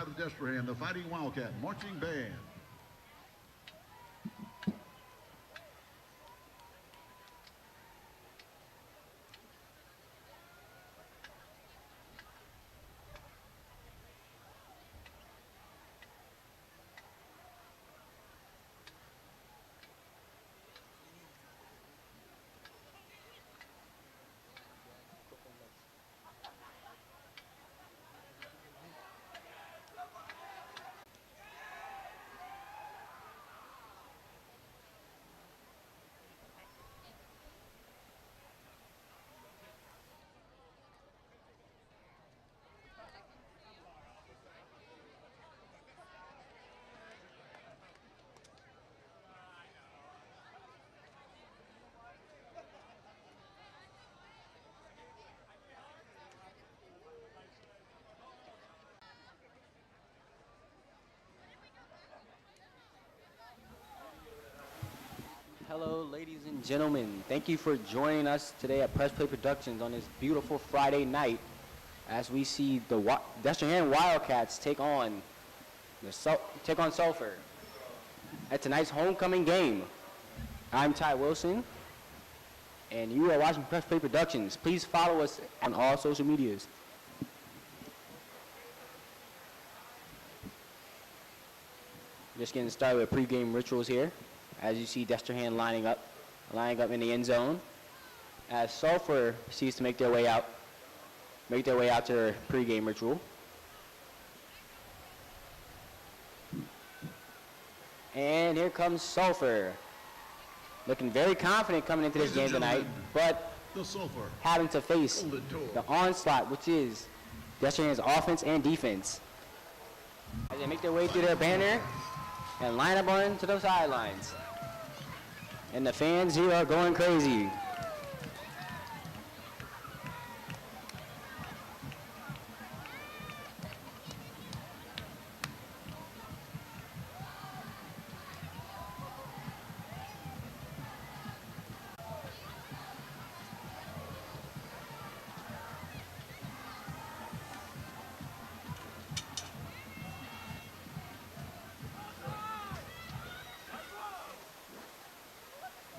Pride of Destrehan, the Fighting Wildcat Marching Band. Hello, ladies and gentlemen. Thank you for joining us today at Press Play Productions on this beautiful Friday night as we see the Destrehan Wildcats take on Sulphur at tonight's homecoming game. I'm Ty Wilson, and you are watching Press Play Productions. Please follow us on all social medias. Just getting started with pregame rituals here. As you see Destrehan lining up in the end zone, as Sulphur seeks to make their way out to their pregame ritual. And here comes Sulphur, looking very confident coming into this game tonight, but having to face the onslaught, which is Destrehan's offense and defense, as they make their way through their banner and line up onto the sidelines. And the fans here are going crazy.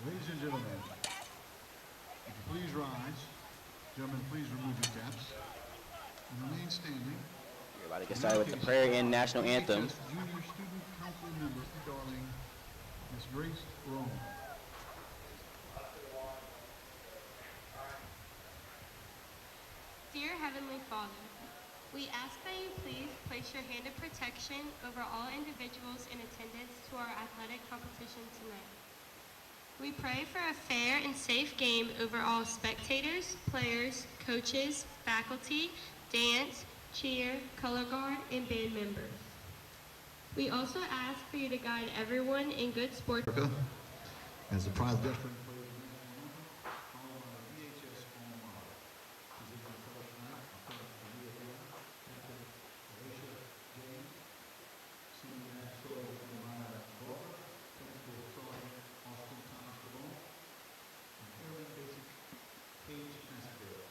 Ladies and gentlemen, if you please rise. Gentlemen, please remove your caps and remain standing. We're about to get started with the prayer and national anthem. Junior Student Council Member for Darling, Ms. Grace Roman. Dear Heavenly Father, we ask that you please place your hand of protection over all individuals in attendance to our athletic competition tonight. We pray for a fair and safe game over all spectators, players, coaches, faculty, dance, cheer, color guard, and band members. We also ask for you to guide everyone in good sports. As the Pride of Destrehan plays followed by the VHS alma mater. She's in the first night, Alicia James, Senior Master from Maya Booker, Principal Charlie Austin Thomas DeBone, and Airman Basic Paige Mascadero.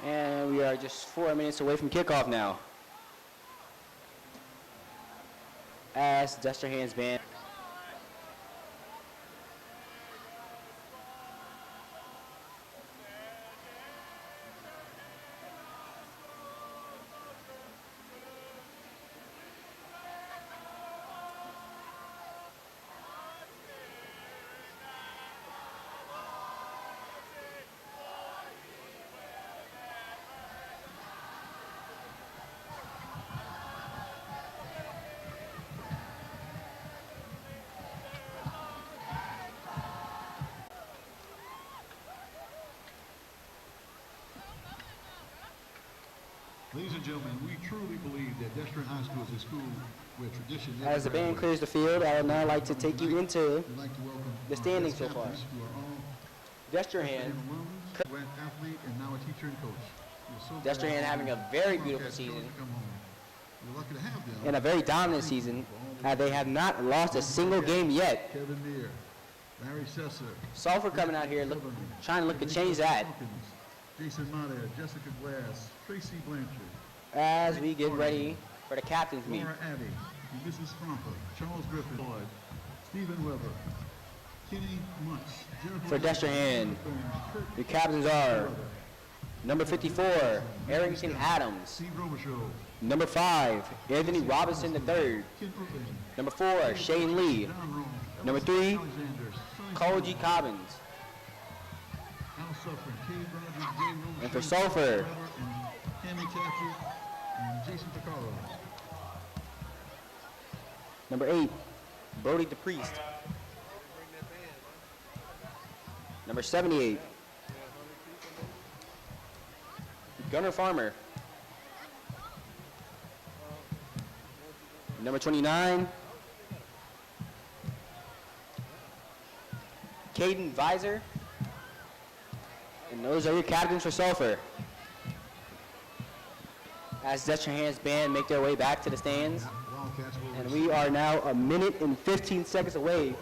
And we are just 4 minutes away from kickoff now. As Destrehan's band Ladies and gentlemen, we truly believe that Destrehan High School is a school where tradition never As the band graduates. clears the field, I would now like to take you into We'd like to welcome the our standings guest so far. captains who are all Destrehan, alums, went athlete, and now a teacher and coach. We're so glad Destrehan having a very beautiful Wildcats season chose to come home. We're lucky to have them. and a very dominant season, as they have not lost a single game yet. Kevin Meir, Larry Sesser, Sulphur coming out here trying to look to change that Jason Mata, Jessica Glass, Tracy Blanchard, as we get ready for the captain's meet. Laura Abbey, Mrs. Fromper, Charles Griffin, Lloyd, Stephen Weber, Kenny Muntz, Jennifer For Destrehan, the captains are number 54, Arrington Adams. Steve Robichaud, Number 5, Anthony Robinson III. Ken Oatman, Number 4, Shane Lee. Don Rome, Number 3, Alexander, Sonny Cole G. Cobbins. Al Suffren, Cade Rogers, Jay Robichaud, And for Sulphur, and Tammy Taffy, and Jason Picaro. number 8, Brody DePriest. Number 78, Gunnar Farmer. Number 29, Caden Visor. And those are your captains for Sulphur. As Destrehan's band make their way back to the stands. Wildcats will And we are now a minute and 15 seconds away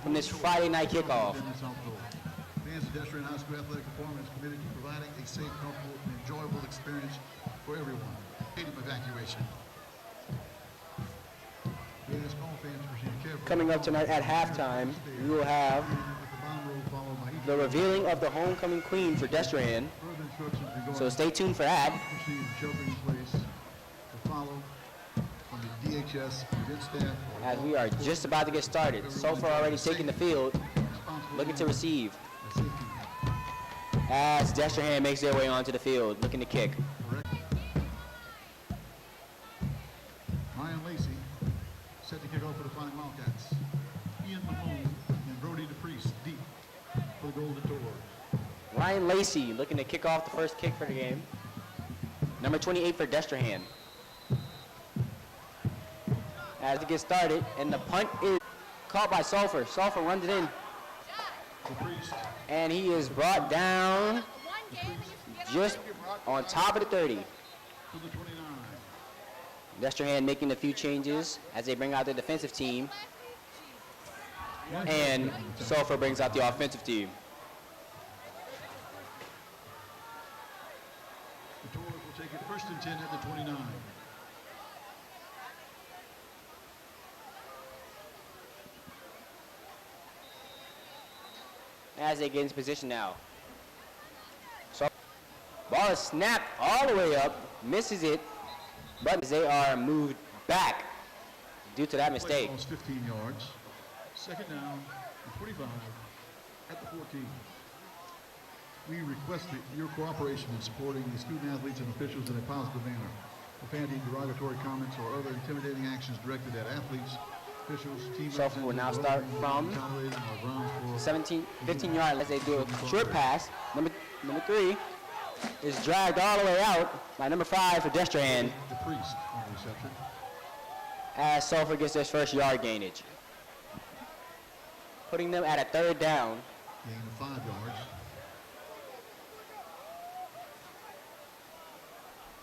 from this Friday night kickoff. Fans of Destrehan High School Athletic Performance committed to providing a safe, comfortable, and enjoyable experience for everyone. Stadium evacuation. We ask all fans to proceed carefully. Coming up tonight at halftime, we will have With the bomb roll followed by each the revealing of the homecoming queen for Destrehan. further instructions regarding So stay tuned for that. proceed and shelter in place to follow from the DHS event staff. As we are just about to get started. Sulphur already taking the field, looking to receive. Safety. As Destrehan makes their way onto the field, looking to kick. Correct. Ryan Lacey set to kick off for the Fighting Wildcats. Ian Mahone and Brody DePriest deep for the Golden Tors. Ryan Lacey looking to kick off the first kick for the game. Number 28 for Destrehan. As it gets started, and the punt is caught by Sulphur. Sulphur runs it in, DePriest and he is brought down just on top of the 30. to the 29. Destrehan making a few changes as they bring out the defensive team, and Sulphur brings out the offensive team. The Tors will take it first and 10 at the 29. As they get into position now. So, ball is snapped all the way up, misses it, but they are moved back due to that Play mistake. ball is 15 yards. Second down and 25 at the 14. We request your cooperation in supporting the student athletes and officials in a positive manner. Profanity, derogatory comments, or other intimidating actions directed at athletes, officials, teammates, Sulphur will now start from 15-yard as they do a short pass. Number 3 is dragged all the way out by number 5 for Destrehan DePriest on the reception. as Sulphur gets their first yard gainage, putting them at a third down. Gain of 5 yards.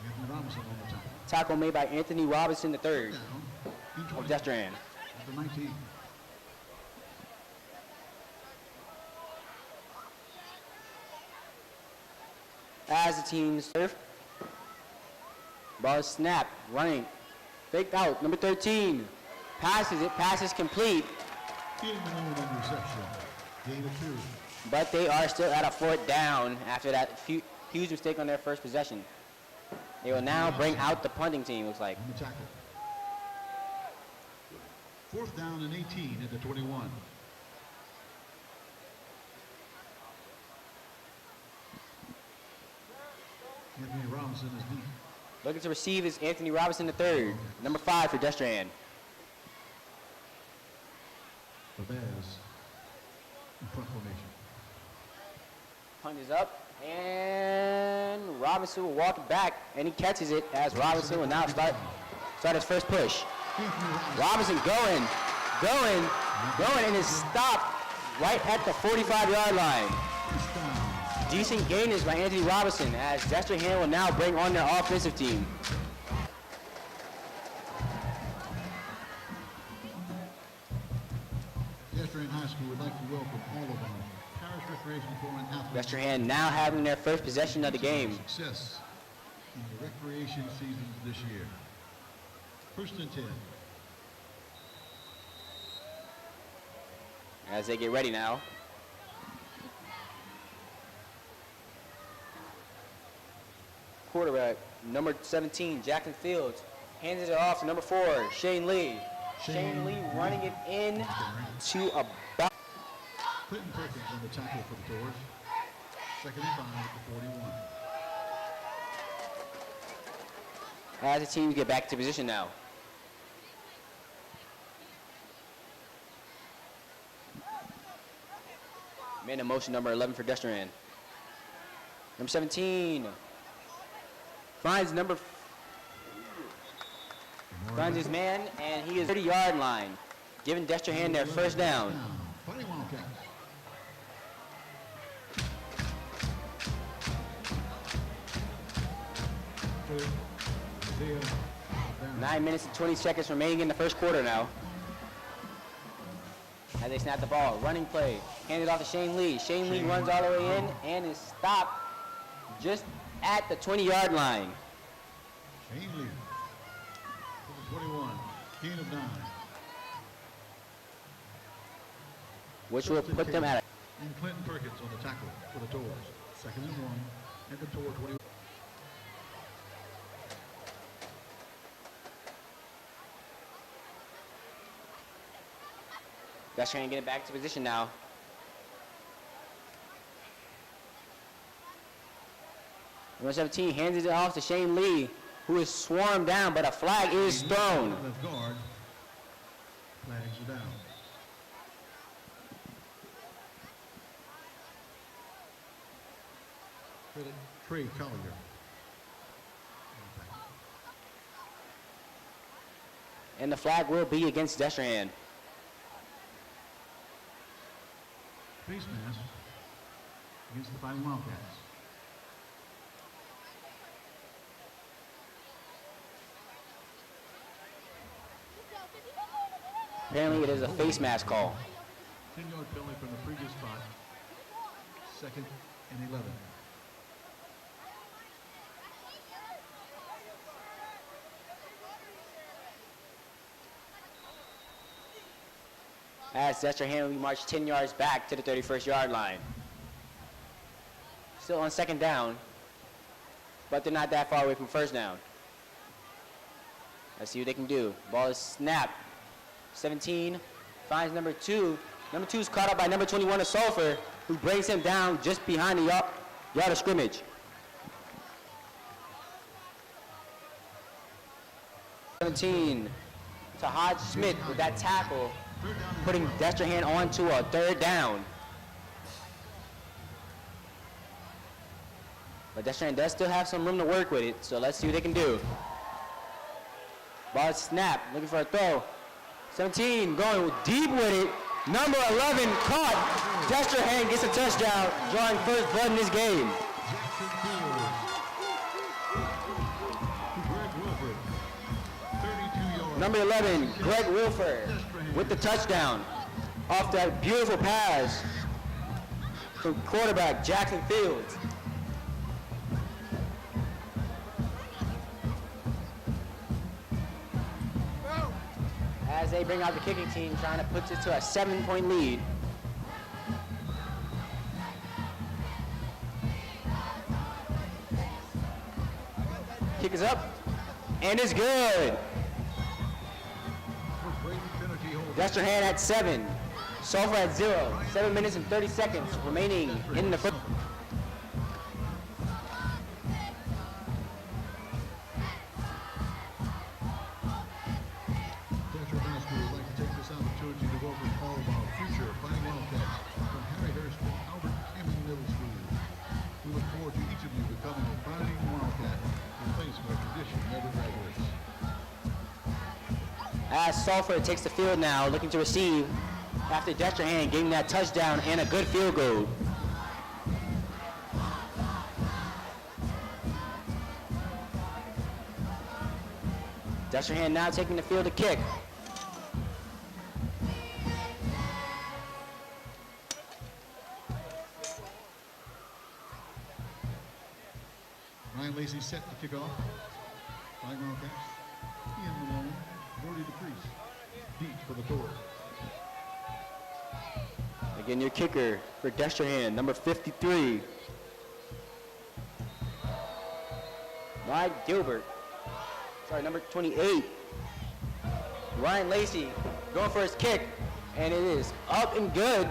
Anthony Robinson on the tackle. Tackle made by Anthony Robinson III Down. of Destrehan. At the 19. As the team serve, ball is snapped, running, faked out. Number 13 passes it, passes complete, In the on the reception. Gain of 2. but they are still at a fourth down after that huge mistake on their first possession. They will now bring out the punting team, looks like. On the tackle. Fourth down and 18 at the 21. Anthony Robinson is deep. Looking to receive is Anthony Robinson III, number 5 for Destrehan. The Bears in front formation. Punt is up, and Robinson will walk it back, and he catches it as Robinson will now start his first push. Robinson going, and is stopped right at the 45-yard line. Decent gainers by Anthony Robinson as Destrehan will now bring on their offensive team. Destrehan High School would like to welcome all of our parish recreation foreman athletes. Destrehan now having their first possession of the game. Success in the recreation seasons this year. First and 10. As they get ready now. Quarterback, number 17, Jackson Fields, hands it off to number 4, Shane Lee. Shane Lee running it in to about. Clinton Perkins on the tackle for the Tors. Second and 5 at the 41. As the teams get back to position now. Man in motion, number 11 for Destrehan. Number 17 finds his man, and he is 30-yard line, giving Destrehan their first down. Fighting Wildcats. 9 minutes and 20 seconds remaining in the first quarter now. As they snap the ball, running play, handed off to Shane Lee. Shane Lee runs all the way in and is stopped just at the 20-yard line. Shane Lee, number 21, gain of 9. Which will put them at And Clinton Perkins on the tackle for the Tors. Second and 1 at the Tor 21. Destrehan getting back to position now. Number 17 hands it off to Shane Lee, who is swarmed down, but a flag is thrown. Left guard. Flags are down. Trey Collier. And the flag will be against Destrehan. Face mask against the Fighting Wildcats. Apparently it is a face mask call. 10-yard penalty from the previous spot. Second and 11. As Destrehan will march 10 yards back to the 31st yard line. Still on second down, but they're not that far away from first down. Let's see what they can do. Ball is snapped. 17 finds number 2. Number 2 is caught up by number 21 of Sulphur, who brings him down just behind the yard of scrimmage. 17 to Hodge Smith with that tackle, putting Destrehan onto a third down. But Destrehan does still have some room to work with it, so let's see what they can do. Ball snap, looking for a throw. 17 going deep with it. Number 11 caught. Destrehan gets a touchdown, drawing first blood in this game. Number 11, Greg Wilford with the touchdown off that beautiful pass from quarterback Jackson Fields. As they bring out the kicking team, trying to put it to a 7-point lead. Kick is up, and it's good. Destrehan at 7, Sulphur at 0. 7 minutes and 30 seconds remaining in the foot. Destrehan High School would like to take this opportunity to welcome all of our future Fighting Wildcats from Harry Hurst and Albert Hammond Middle School. As Sulphur takes the field now, looking to receive after Destrehan getting that touchdown and a good field goal. Destrehan now taking the field to kick. Ryan Lacey set to kick off. Fighting Wildcats. In the line. Brody DePriest. Deep for the Tors. Again, your kicker for Destrehan, number 53. Mike Gilbert. Sorry, number 28. Ryan Lacey going for his kick, and it is up and good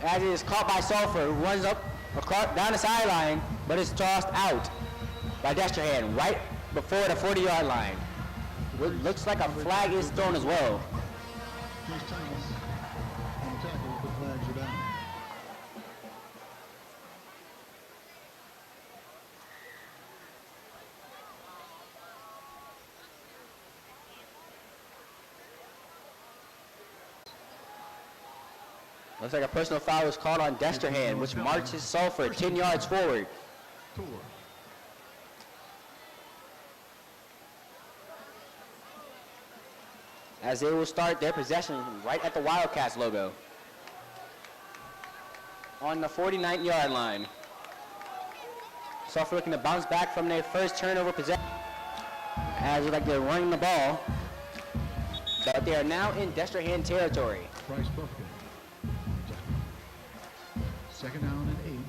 as it is caught by Sulphur, who runs up across, down the sideline, but it's tossed out by Destrehan right before the 40-yard line. What looks like a flag is thrown as well. Chase Thomas on the tackle, the flags are down. Looks like a personal foul was called on Destrehan, which marches Sulphur 10 yards forward. Tor. As they will start their possession right at the Wildcats logo. On the 49-yard line. Sulphur looking to bounce back from their first turnover possession. As like they're running the ball. But they are now in Destrehan territory. Bryce Buffkin. Second down and 8.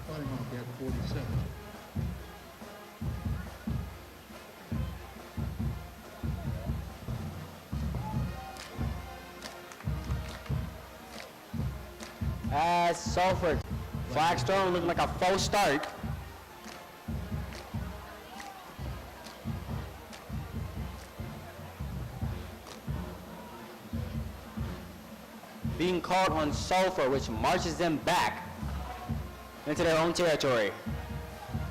Fighting Wildcat 47. As Sulphur, flag thrown, looking like a false start. Being called on Sulphur, which marches them back into their own territory.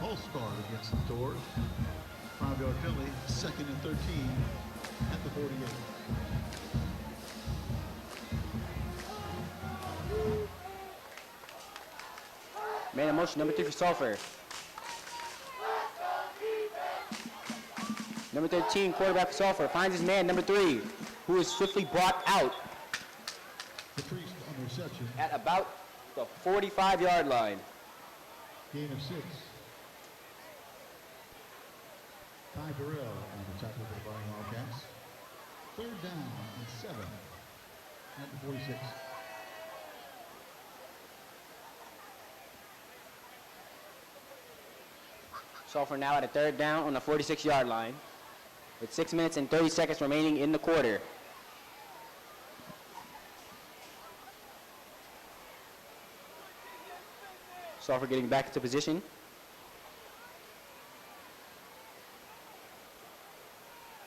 False start against the Tors. 5-yard penalty, second and 13 at the 48. Man in motion, number 3 for Sulphur. Number 13, quarterback for Sulphur, finds his man, number 3, who is swiftly brought out DePriest on reception. at about the 45-yard line. Gain of 6. Ty Burrell on the tackle for the Fighting Wildcats. Third down and 7 at the 46. Sulphur now at a third down on the 46-yard line with 6 minutes and 30 seconds remaining in the quarter. Sulphur getting back into position.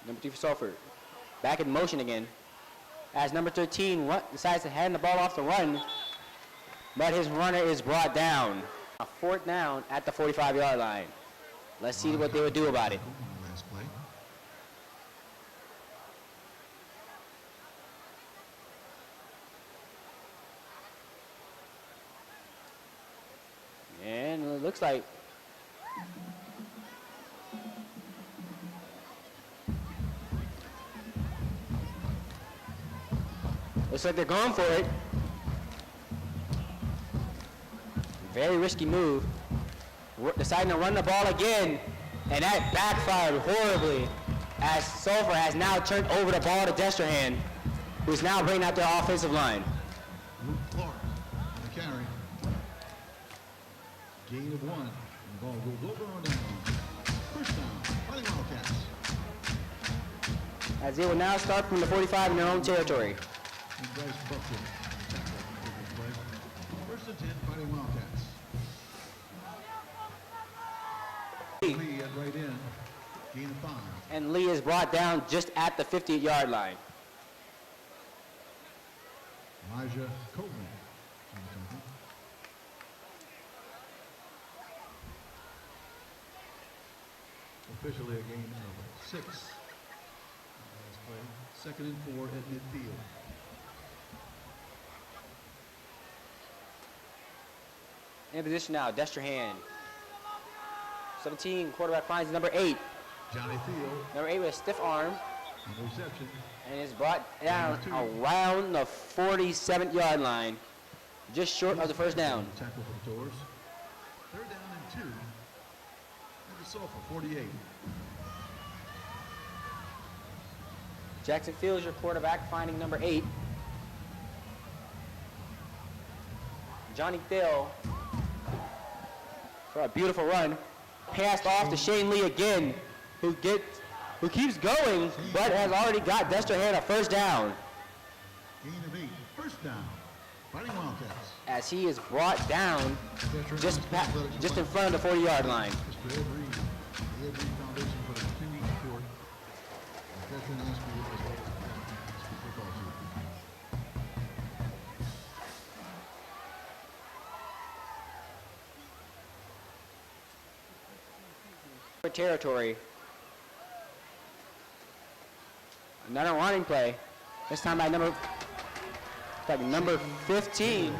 Number 3 for Sulphur. Back in motion again. As number 13 decides to hand the ball off the run, but his runner is brought down. A fourth down at the 45-yard line. Let's see what they would do about it. Last play. And it looks like they're going for it. Very risky move. Deciding to run the ball again, and that backfired horribly as Sulphur has now turned over the ball to Destrehan, who's now bringing out their offensive line. Luke Clark on the carry. Gain of 1. And the ball goes over and down. First down, Fighting Wildcats. As they will now start from the 45 in their own territory. And Bryce Buffkin tackle for this play. First and 10, Fighting Wildcats. Lee at right end. Gain of 5. And Lee is brought down just at the 50-yard line. Elijah Coleman on the tackle. Officially a gain of 6. Last play. 2nd and 4 at midfield. In position now, Destrehan. 17, quarterback finds number 8. Johnny Thiel. Number 8 with a stiff arm. On the reception. And is brought down around the 47-yard line. Just short of the first down. Tackle for the Tors. 3rd down and 2. At the Sulphur, 48. Jackson Fields, your quarterback, finding number 8. Johnny Thiel for a beautiful run. Passed off to Shane Lee again, who keeps going, but has already got Destrehan a first down. Gain of 8. First down. Fighting Wildcats. As he is brought down just in front of the 40-yard line. Mr. Ed Reed, the Ed Reed Foundation for the continued support of Destrehan High School as well as the school football team. Territory. Another running play. This time by number 15,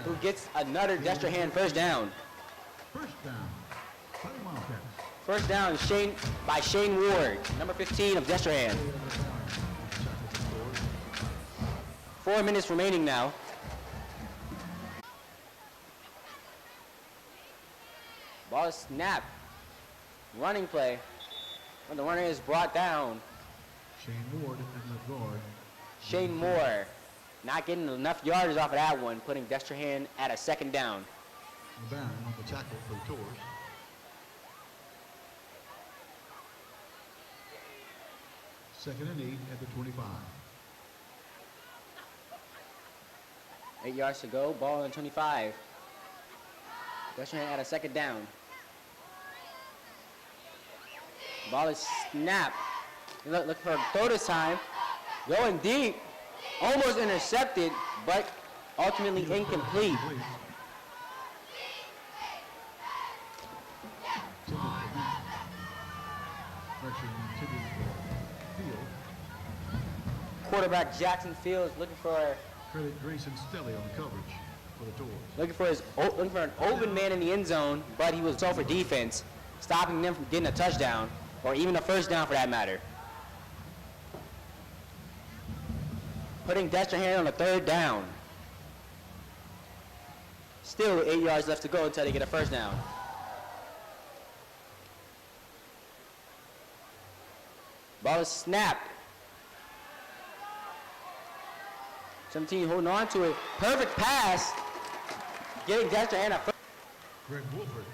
who gets another Destrehan first down. First down. Fighting Wildcats. First down by Shane Ward, number 15 of Destrehan. 4 minutes remaining now. Ball is snapped. Running play. When the runner is brought down. Shane Ward at left guard. Shane Moore not getting enough yardage off of that one, putting Destrehan at a 2nd down. LeBaron on the tackle for the Tors. Second and 8 at the 25. 8 yards to go, ball on 25. Destrehan at a 2nd down. Ball is snapped. Look for a throw this time. Going deep. Almost intercepted, but ultimately incomplete. Quarterback Jackson Fields looking for Credit Grayson Stelly on the coverage for the Tors. looking for an open man in the end zone, but he was told for defense, stopping them from getting a touchdown or even a first down for that matter. Putting Destrehan on a 3rd down. Still 8 yards left to go until they get a first down. Ball is snapped. 17 holding on to it. Perfect pass. Getting Destrehan a first. Greg Wolford.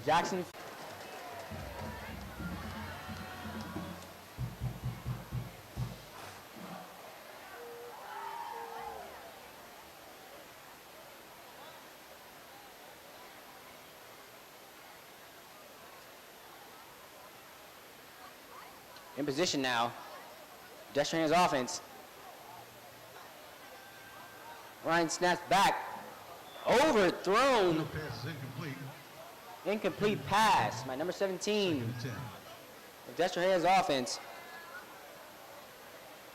Jackson. In position now. Destrehan's offense. Ryan snaps back. Overthrown. The pass is incomplete. Incomplete pass by number 17 of Destrehan's offense.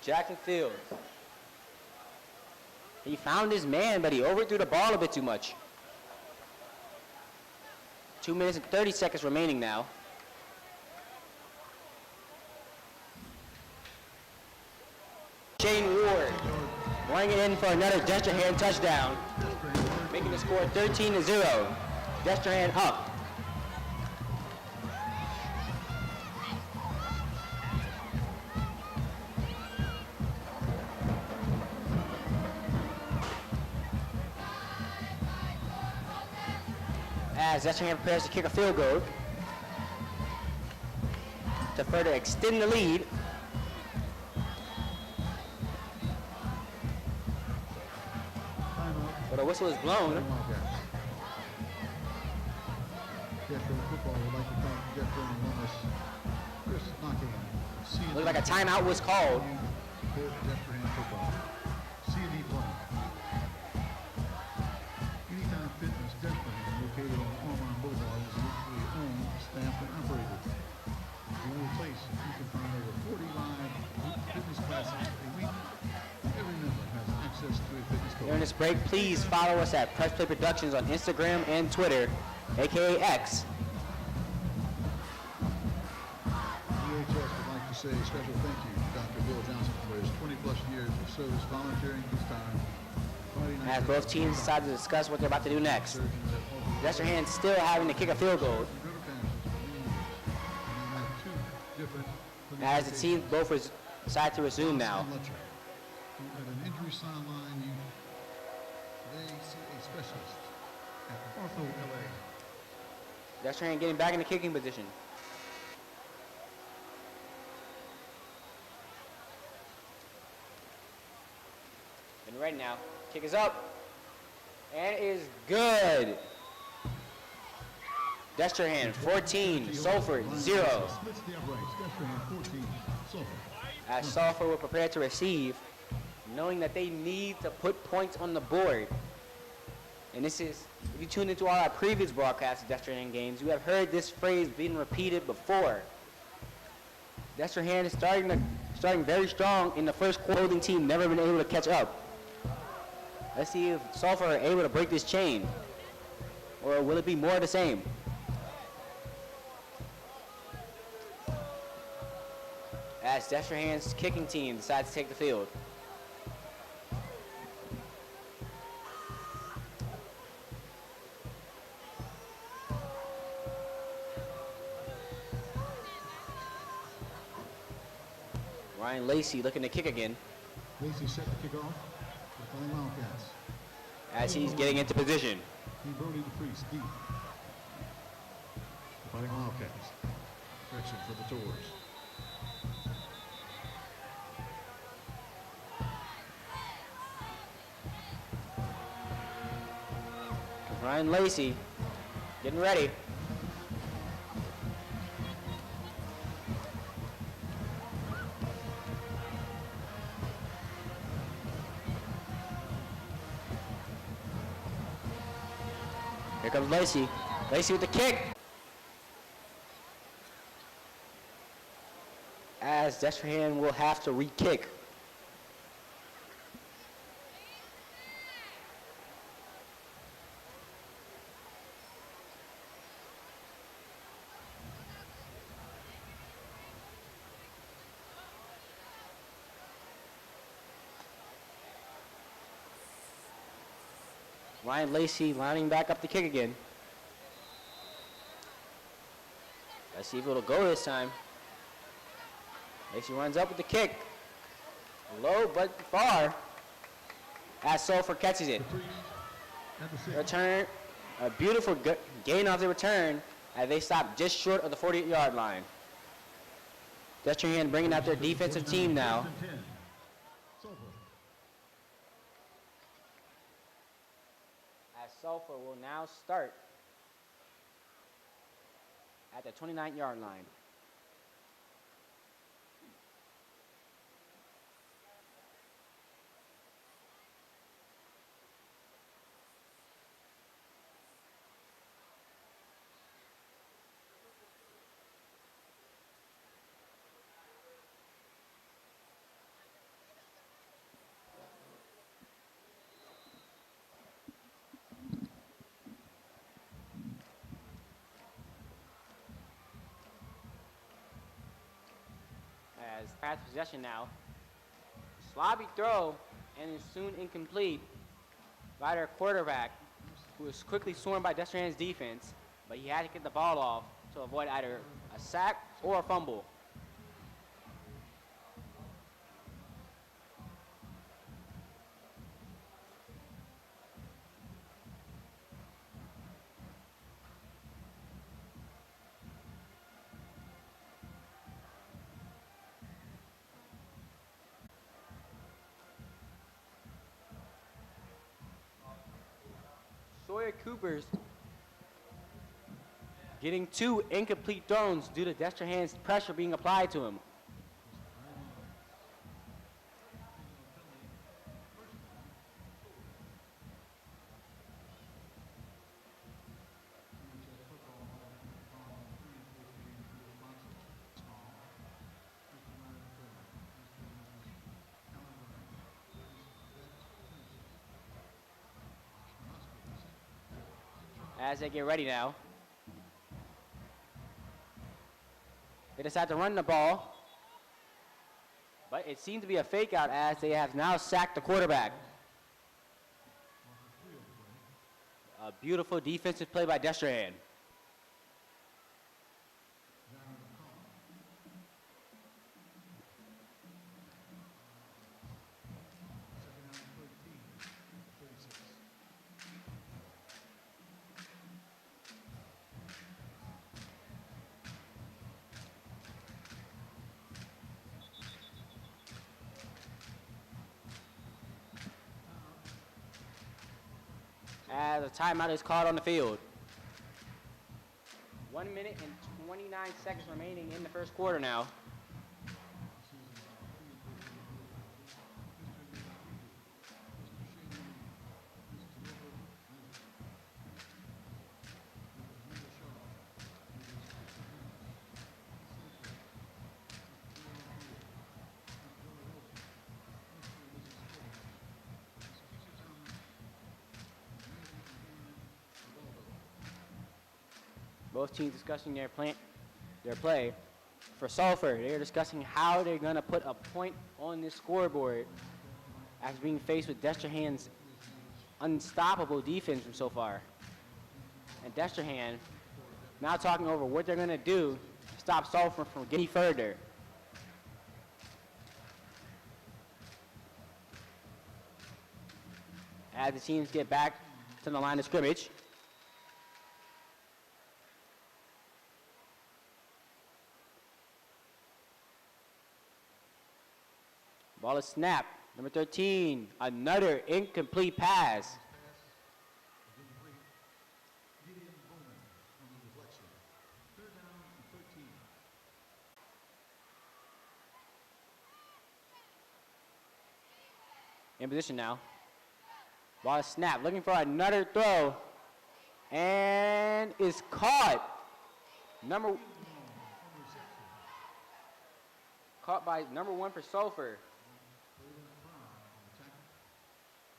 Jackson Fields. He found his man, but he overthrew the ball a bit too much. 2 minutes and 30 seconds remaining now. Shane Ward running it in for another Destrehan touchdown, making the score 13-0. Destrehan up. As Destrehan prepares to kick a field goal to further extend the lead. But a whistle is blown. Looks like a timeout was called. Anytime Fitness Destrehan, located on Ormond Boulevard, is locally owned, staffed, and operated. The only place you can find over 40 During this break, please follow us at Press Play Productions on Instagram and Twitter, aka X. DHS would like to say a special thank you to Dr. Bill Johnson for his 20-plus years of service volunteering his time. As both teams decide to discuss what they're about to do next. Destrehan still having to kick a field goal. As the teams both decide to resume now. At an injury sideline, they see a specialist at Ortho LA. Destrehan getting back in the kicking position. And right now, kick is up. And it is good. Destrehan 14, Sulphur 0. As Sulphur will prepare to receive, knowing that they need to put points on the board. And this is, if you tuned into all our previous broadcasts of Destrehan games, you have heard this phrase being repeated before. Destrehan is starting very strong in the first quarter. The team never been able to catch up. Let's see if Sulphur are able to break this chain. Or will it be more of the same? As Destrehan's kicking team decides to take the field. Ryan Lacey looking to kick again. Lacey set to kick off for the Fighting Wildcats. As he's getting into position. He Brody the Priest deep. The Fighting Wildcats. Correction for the Tors. Ryan Lacey getting ready. Here comes Lacey. Lacey with the kick. As Destrehan will have to re-kick. Ryan Lacey lining back up the kick again. Let's see if it'll go this time. Lacey runs up with the kick. Low but far. As Sulphur catches it. Return. A beautiful gain off the return as they stop just short of the 48-yard line. Destrehan bringing out their defensive team now. Sulphur will now start at the 29-yard line. As pass possession now. Sloppy throw and is soon incomplete by their quarterback, who was quickly swarmed by Destrehan's defense, but he had to get the ball off to avoid either a sack or a fumble. Coopers getting 2 incomplete throws due to Destrehan's pressure being applied to him. as they get ready now. They decide to run the ball, but it seems to be a fake out as they have now sacked the quarterback. A beautiful defensive play by Destrehan. As a timeout is called on the field. 1 minute and 29 seconds remaining in the first quarter now. Both teams discussing their play. For Sulphur, they're discussing how they're going to put a point on this scoreboard after being faced with Destrehan's unstoppable defense from so far. And Destrehan now talking over what they're going to do to stop Sulphur from getting further. As the teams get back to the line of scrimmage. Ball is snapped. Number 13, another incomplete pass. In position now. Ball is snapped, looking for another throw. And is caught. Caught by number 1 for Sulphur.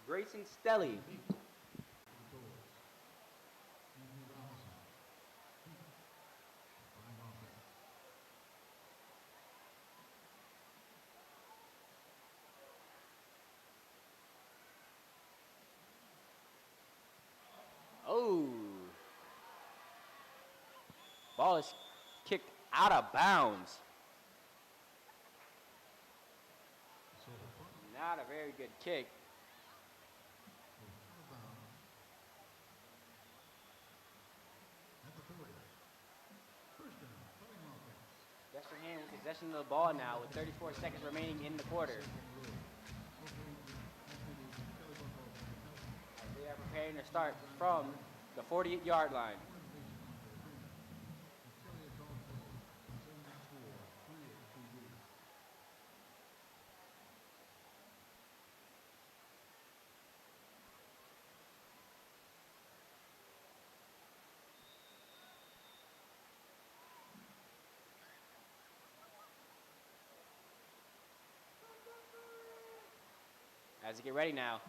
Grayson Stelly. Oh. Ball is kicked out of bounds. Not a very good kick. Destrehan with possession of the ball now with 34 seconds remaining in the quarter. As they are preparing to start from the 48-yard line. As they get ready now.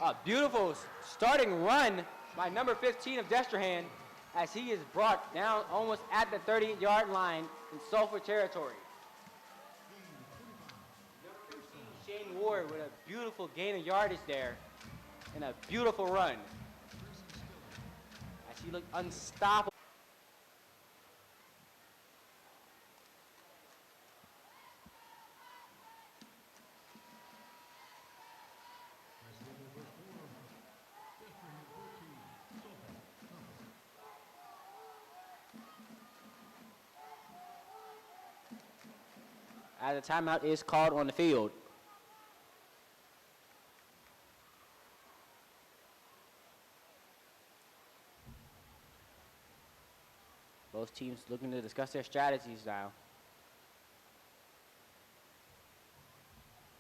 A beautiful starting run by number 15 of Destrehan as he is brought down almost at the 30-yard line in Sulphur territory. Number 15, Shane Ward with a beautiful gain of yardage there and a beautiful run as he looked unstoppable. As a timeout is called on the field. Both teams looking to discuss their strategies now.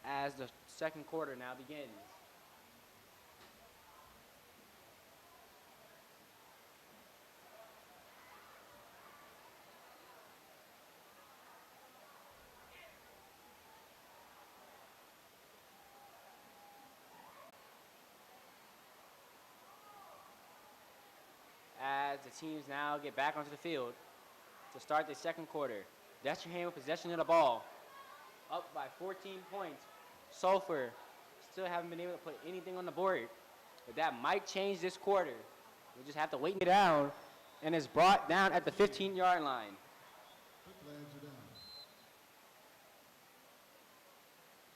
As the second quarter now begins. the teams now get back onto the field to start the second quarter. Destrehan with possession of the ball, up by 14 points. Sulphur still haven't been able to put anything on the board, but that might change this quarter. We'll just have to wait it down, and it's brought down at the 15-yard line. Flags are down.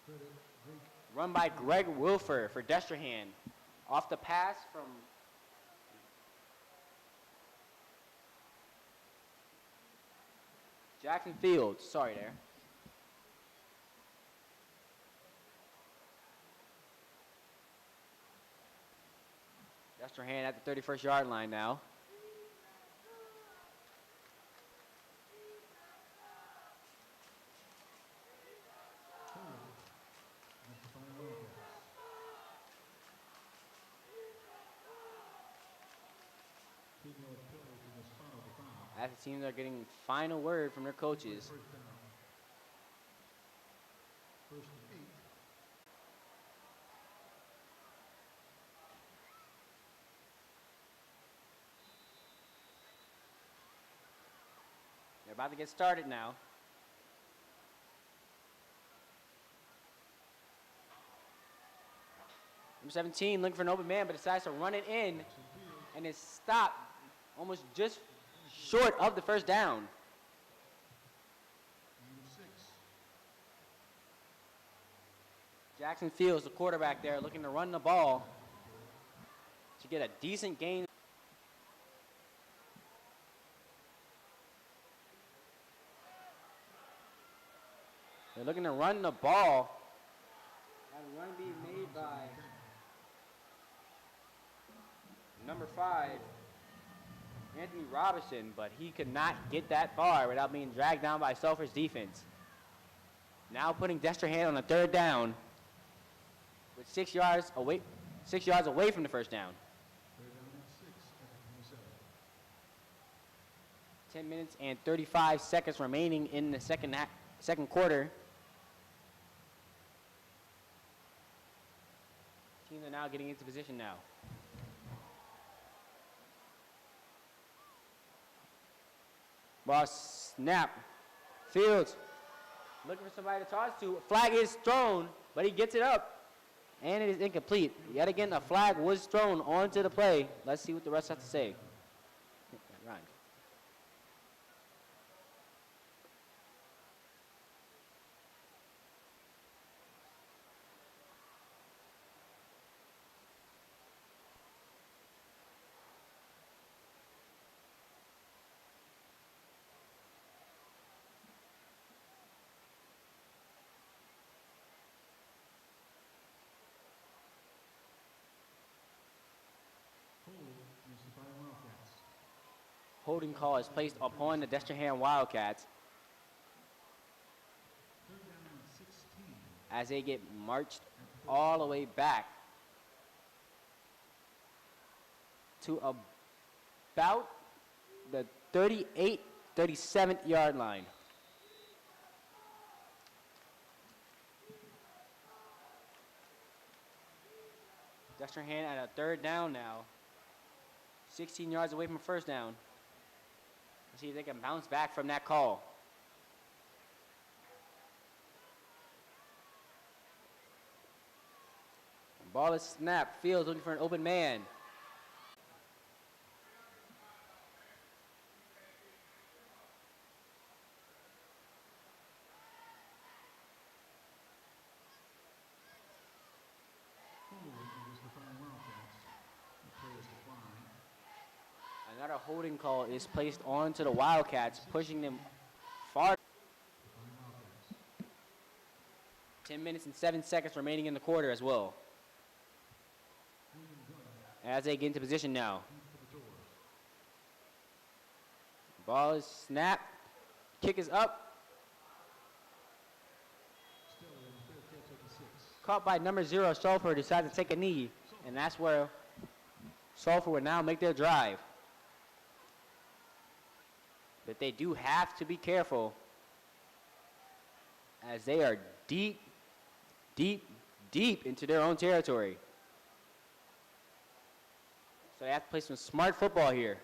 Credit, Drake. Run by Greg Wilfer for Destrehan. Off the pass from Jackson Fields. Sorry there. Destrehan at the 31st yard line now. As the teams are getting final word from their coaches. First down. First and 8. They're about to get started now. Number 17 looking for an open man, but decides to run it in, and is stopped almost just short of the first down. Number 6. Jackson Fields, the quarterback there, looking to run the ball to get a decent gain. They're looking to run the ball. And run being made by number 5, Anthony Robinson, but he could not get that far without being dragged down by Sulphur's defense. Now putting Destrehan on a third down with 6 yards away from the first down. Third down and 6 at the 27. 10 minutes and 35 seconds remaining in the second quarter. Teams are now getting into position now. Ball snap. Fields looking for somebody to toss to. Flag is thrown, but he gets it up, and it is incomplete. Yet again, a flag was thrown onto the play. Let's see what the rest have to say. Ryan. Holding call is placed upon the Destrehan Wildcats Third down and 16. as they get marched all the way back to about the 37th yard line. Destrehan at a third down now, 16 yards away from first down. Let's see if they can bounce back from that call. Ball is snapped. Fields looking for an open man. Another holding call is placed onto the Wildcats, pushing them far. 10 minutes and 7 seconds remaining in the quarter as well. As they get into position now. Ball is snapped. Kick is up. Caught by number 0, Sulphur, decides to take a knee. And that's where Sulphur would now make their drive. But they do have to be careful as they are deep into their own territory. So they have to play some smart football here.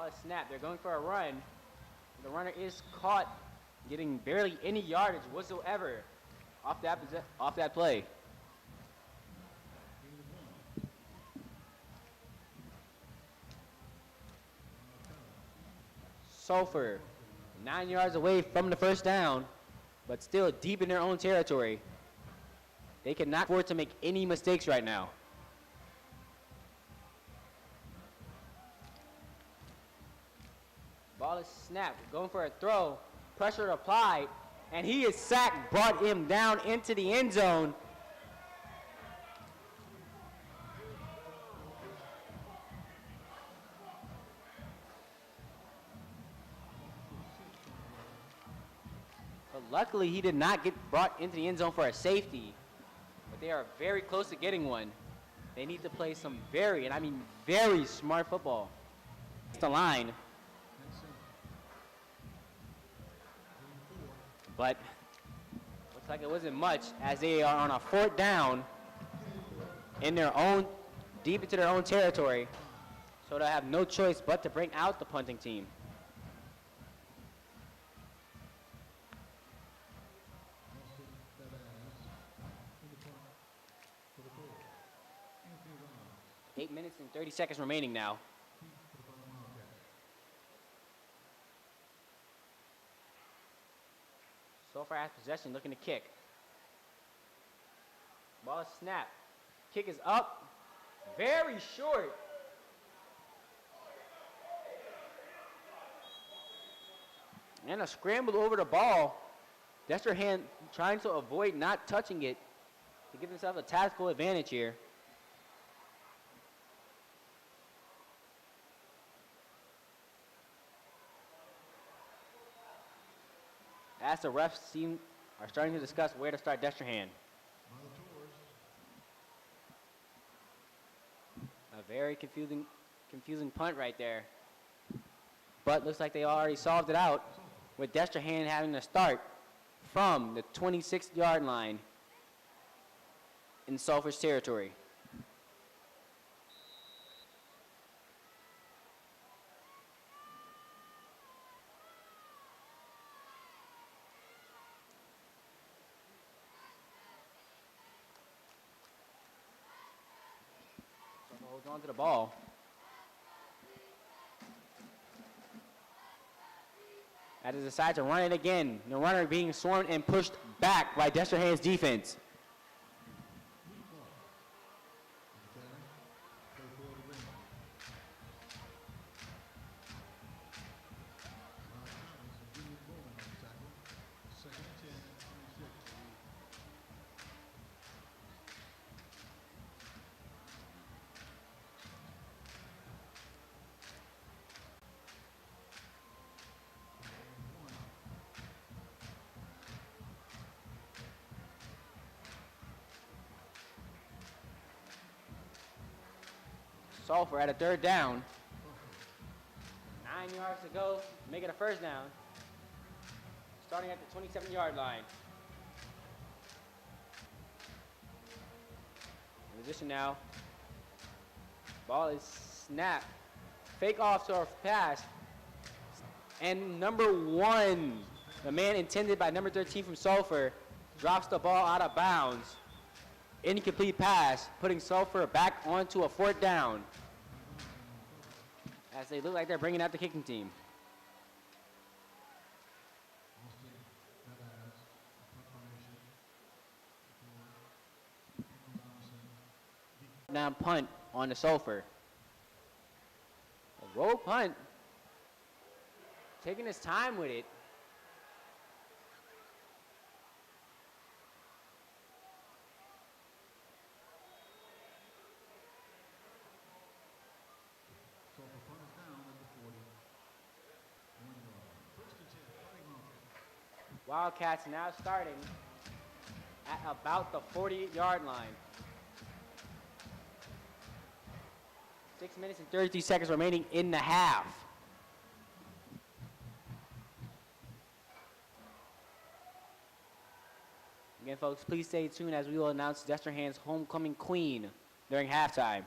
Ball is snapped. They're going for a run. The runner is caught getting barely any yardage whatsoever off that play. Sulphur, 9 yards away from the first down, but still deep in their own territory. They cannot afford to make any mistakes right now. Ball is snapped, going for a throw, pressure applied, and he is sacked, brought him down into the end zone. But luckily, he did not get brought into the end zone for a safety. But they are very close to getting one. They need to play some very, and I mean very smart football. It's the line. But looks like it wasn't much as they are on a 4th down in their own, deep into their own territory. So they'll have no choice but to bring out the punting team. Eight minutes and 30 seconds remaining now. Sulphur has possession, looking to kick. Ball is snapped. Kick is up. Very short. And a scramble over the ball. Destrehan trying to avoid not touching it to give himself a tactical advantage here. As the refs are starting to discuss where to start Destrehan. A very confusing punt right there. But looks like they already solved it out with Destrehan having to start from the 26-yard line in Sulphur's territory. Holds on to the ball. As they decide to run it again. The runner being swarmed and pushed back by Destrehan's defense. Sulphur at a 3rd down. 9 yards to go, make it a 1st down. Starting at the 27-yard line. In position now. Ball is snapped. Fake off to a pass. And number 1, the man intended by number 13 from Sulphur, drops the ball out of bounds. Incomplete pass, putting Sulphur back onto a 4th down. As they look like they're bringing out the kicking team. Now punt on the Sulphur. A roll punt. Taking his time with it. Wildcats now starting at about the 40-yard line. 6 minutes and 33 seconds remaining in the half. Again, folks, please stay tuned as we will announce Destrehan's homecoming queen during halftime.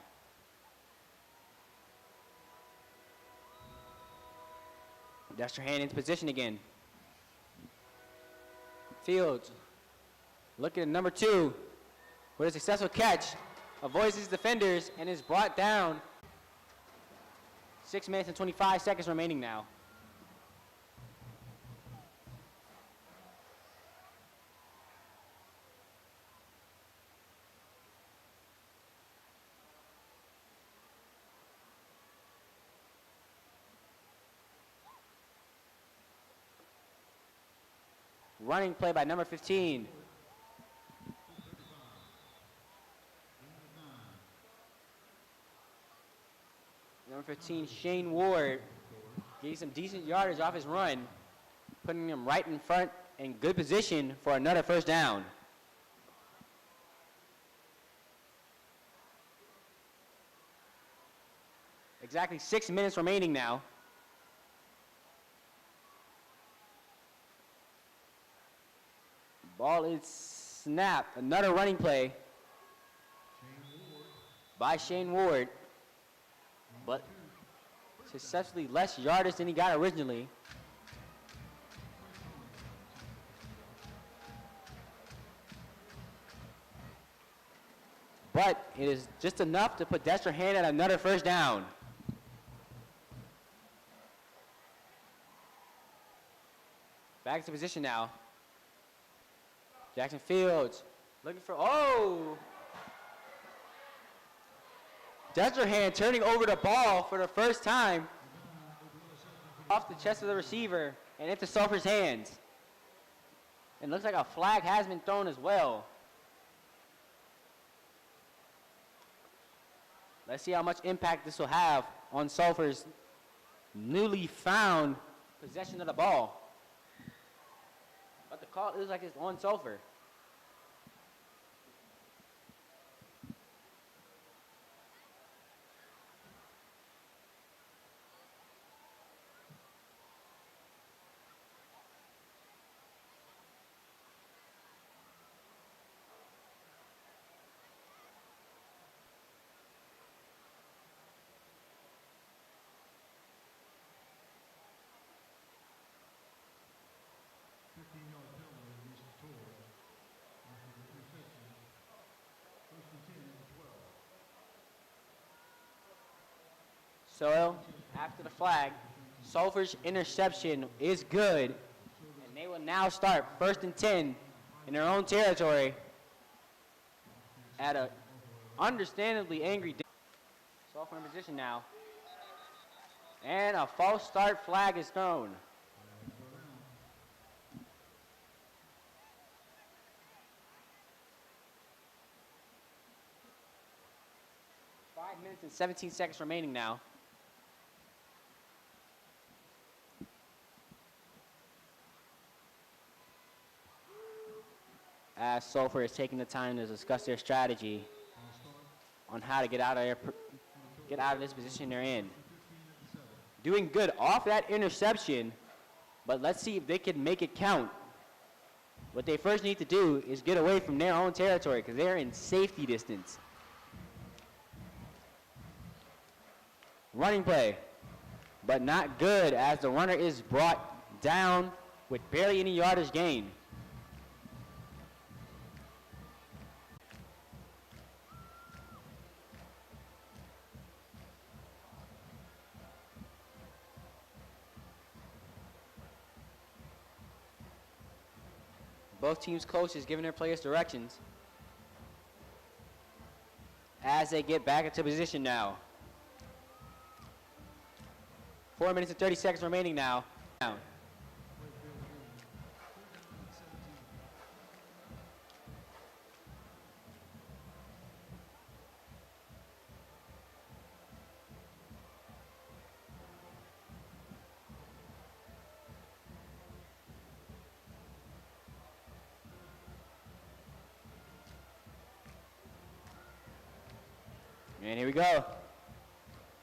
Destrehan into position again. Fields looking at number 2 with a successful catch. Avoids his defenders and is brought down. 6 minutes and 25 seconds remaining now. Running play by number 15. Number 15, Shane Ward, gave some decent yardage off his run, putting him right in front in good position for another first down. Exactly 6 minutes remaining now. Ball is snapped. Another running play by Shane Ward, but successfully less yardage than he got originally. But it is just enough to put Destrehan at another first down. Back to position now. Jackson Fields looking for, Destrehan turning over the ball for the first time off the chest of the receiver and into Sulphur's hands. And looks like a flag has been thrown as well. Let's see how much impact this will have on Sulphur's newly found possession of the ball. But the call looks like it's on Sulphur. So after the flag, Sulphur's interception is good, and they will now start 1st and 10 in their own territory at a understandably angry Sulphur in position now. And a false start flag is thrown. 5 minutes and 17 seconds remaining now. As Sulphur is taking the time to discuss their strategy on how to get out of this position they're in. Doing good off that interception, but let's see if they can make it count. What they first need to do is get away from their own territory because they're in safety distance. Running play, but not good as the runner is brought down with barely any yardage gain. Both teams' coaches giving their players directions as they get back into position now. 4 minutes and 30 seconds remaining now. And here we go.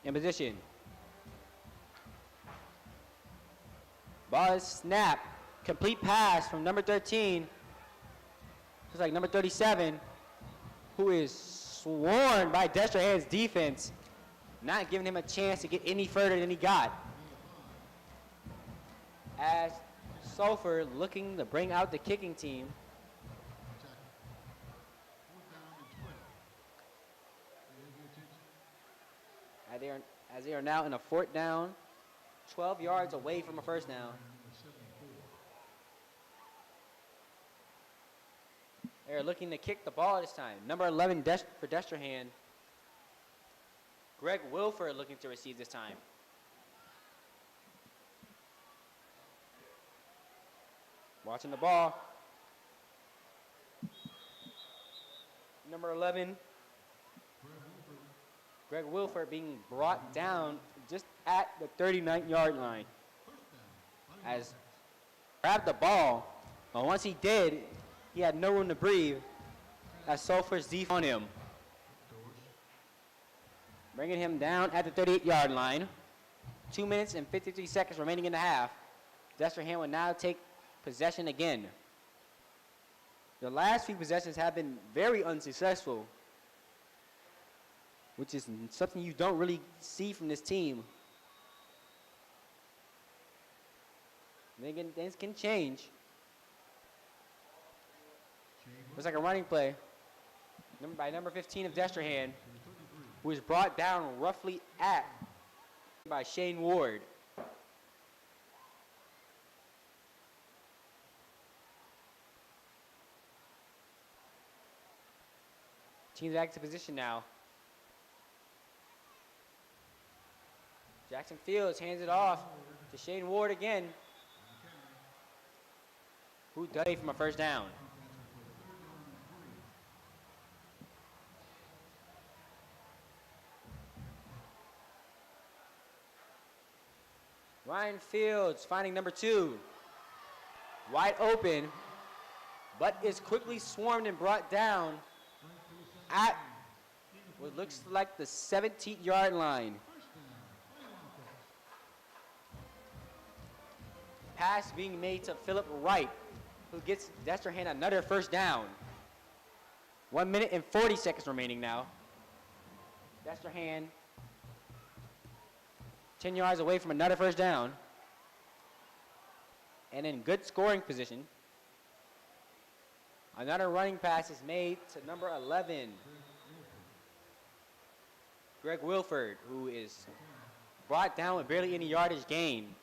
In position. Ball is snapped. Complete pass from number 13. Looks like number 37, who is sworn by Destrehan's defense, not giving him a chance to get any further than he got. as Sulphur looking to bring out the kicking team. As they are now in a 4th down, 12 yards away from a first down. They're looking to kick the ball this time. Number 11 for Destrehan. Greg Wilford looking to receive this time. Watching the ball. Number 11, Greg Wilford being brought down just at the 39-yard line. As grabbed the ball, but once he did, he had no room to breathe as Sulphur's defense on him. Bringing him down at the 38-yard line. 2 minutes and 53 seconds remaining in the half. Destrehan will now take possession again. The last few possessions have been very unsuccessful, which is something you don't really see from this team. Things can change. Looks like a running play by number 15 of Destrehan, who is brought down roughly at by Shane Ward. Team's back to position now. Jackson Fields hands it off to Shane Ward again, who does it from a first down. Ryan Fields finding number 2. Wide open, but is quickly swarmed and brought down at what looks like the 17-yard line. Pass being made to Philip Wright, who gets Destrehan another first down. 1 minute and 40 seconds remaining now. Destrehan 10 yards away from another first down. And in good scoring position. Another running pass is made to number 11, Greg Wilford, who is brought down with barely any yardage gain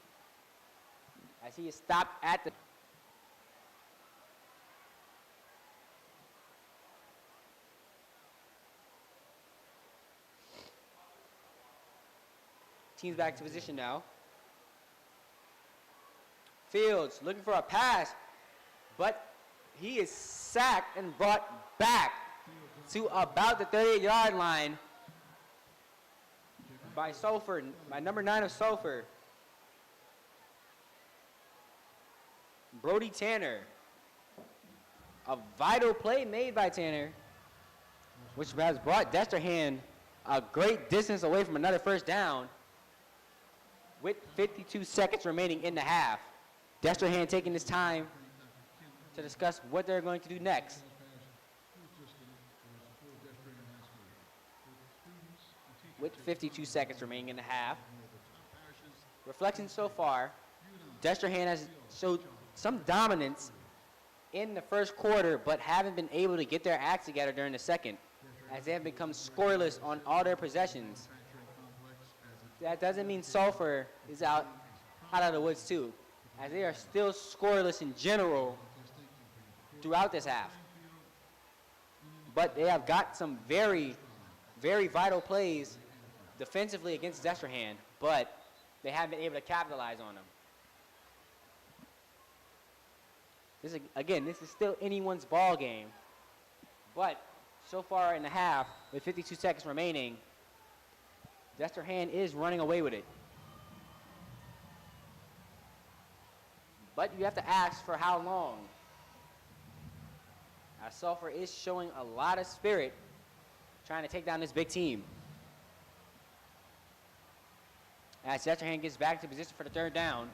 as he is stopped at the team's back to position now. Fields looking for a pass, but he is sacked and brought back to about the 38-yard line by Sulphur, by number 9 of Sulphur, Brody Tanner. A vital play made by Tanner, which has brought Destrehan a great distance away from another first down with 52 seconds remaining in the half. Destrehan taking this time to discuss what they're going to do next. With 52 seconds remaining in the half. Reflecting so far, Destrehan has showed some dominance in the first quarter, but haven't been able to get their acts together during the second, as they have become scoreless on all their possessions. That doesn't mean Sulphur is out of the woods too, as they are still scoreless in general throughout this half. But they have got some very, very vital plays defensively against Destrehan, but they haven't been able to capitalize on them. This is still anyone's ball game, but so far in the half, with 52 seconds remaining, Destrehan is running away with it. But you have to ask for how long. As Sulphur is showing a lot of spirit trying to take down this big team. As Destrehan gets back to position for the third down.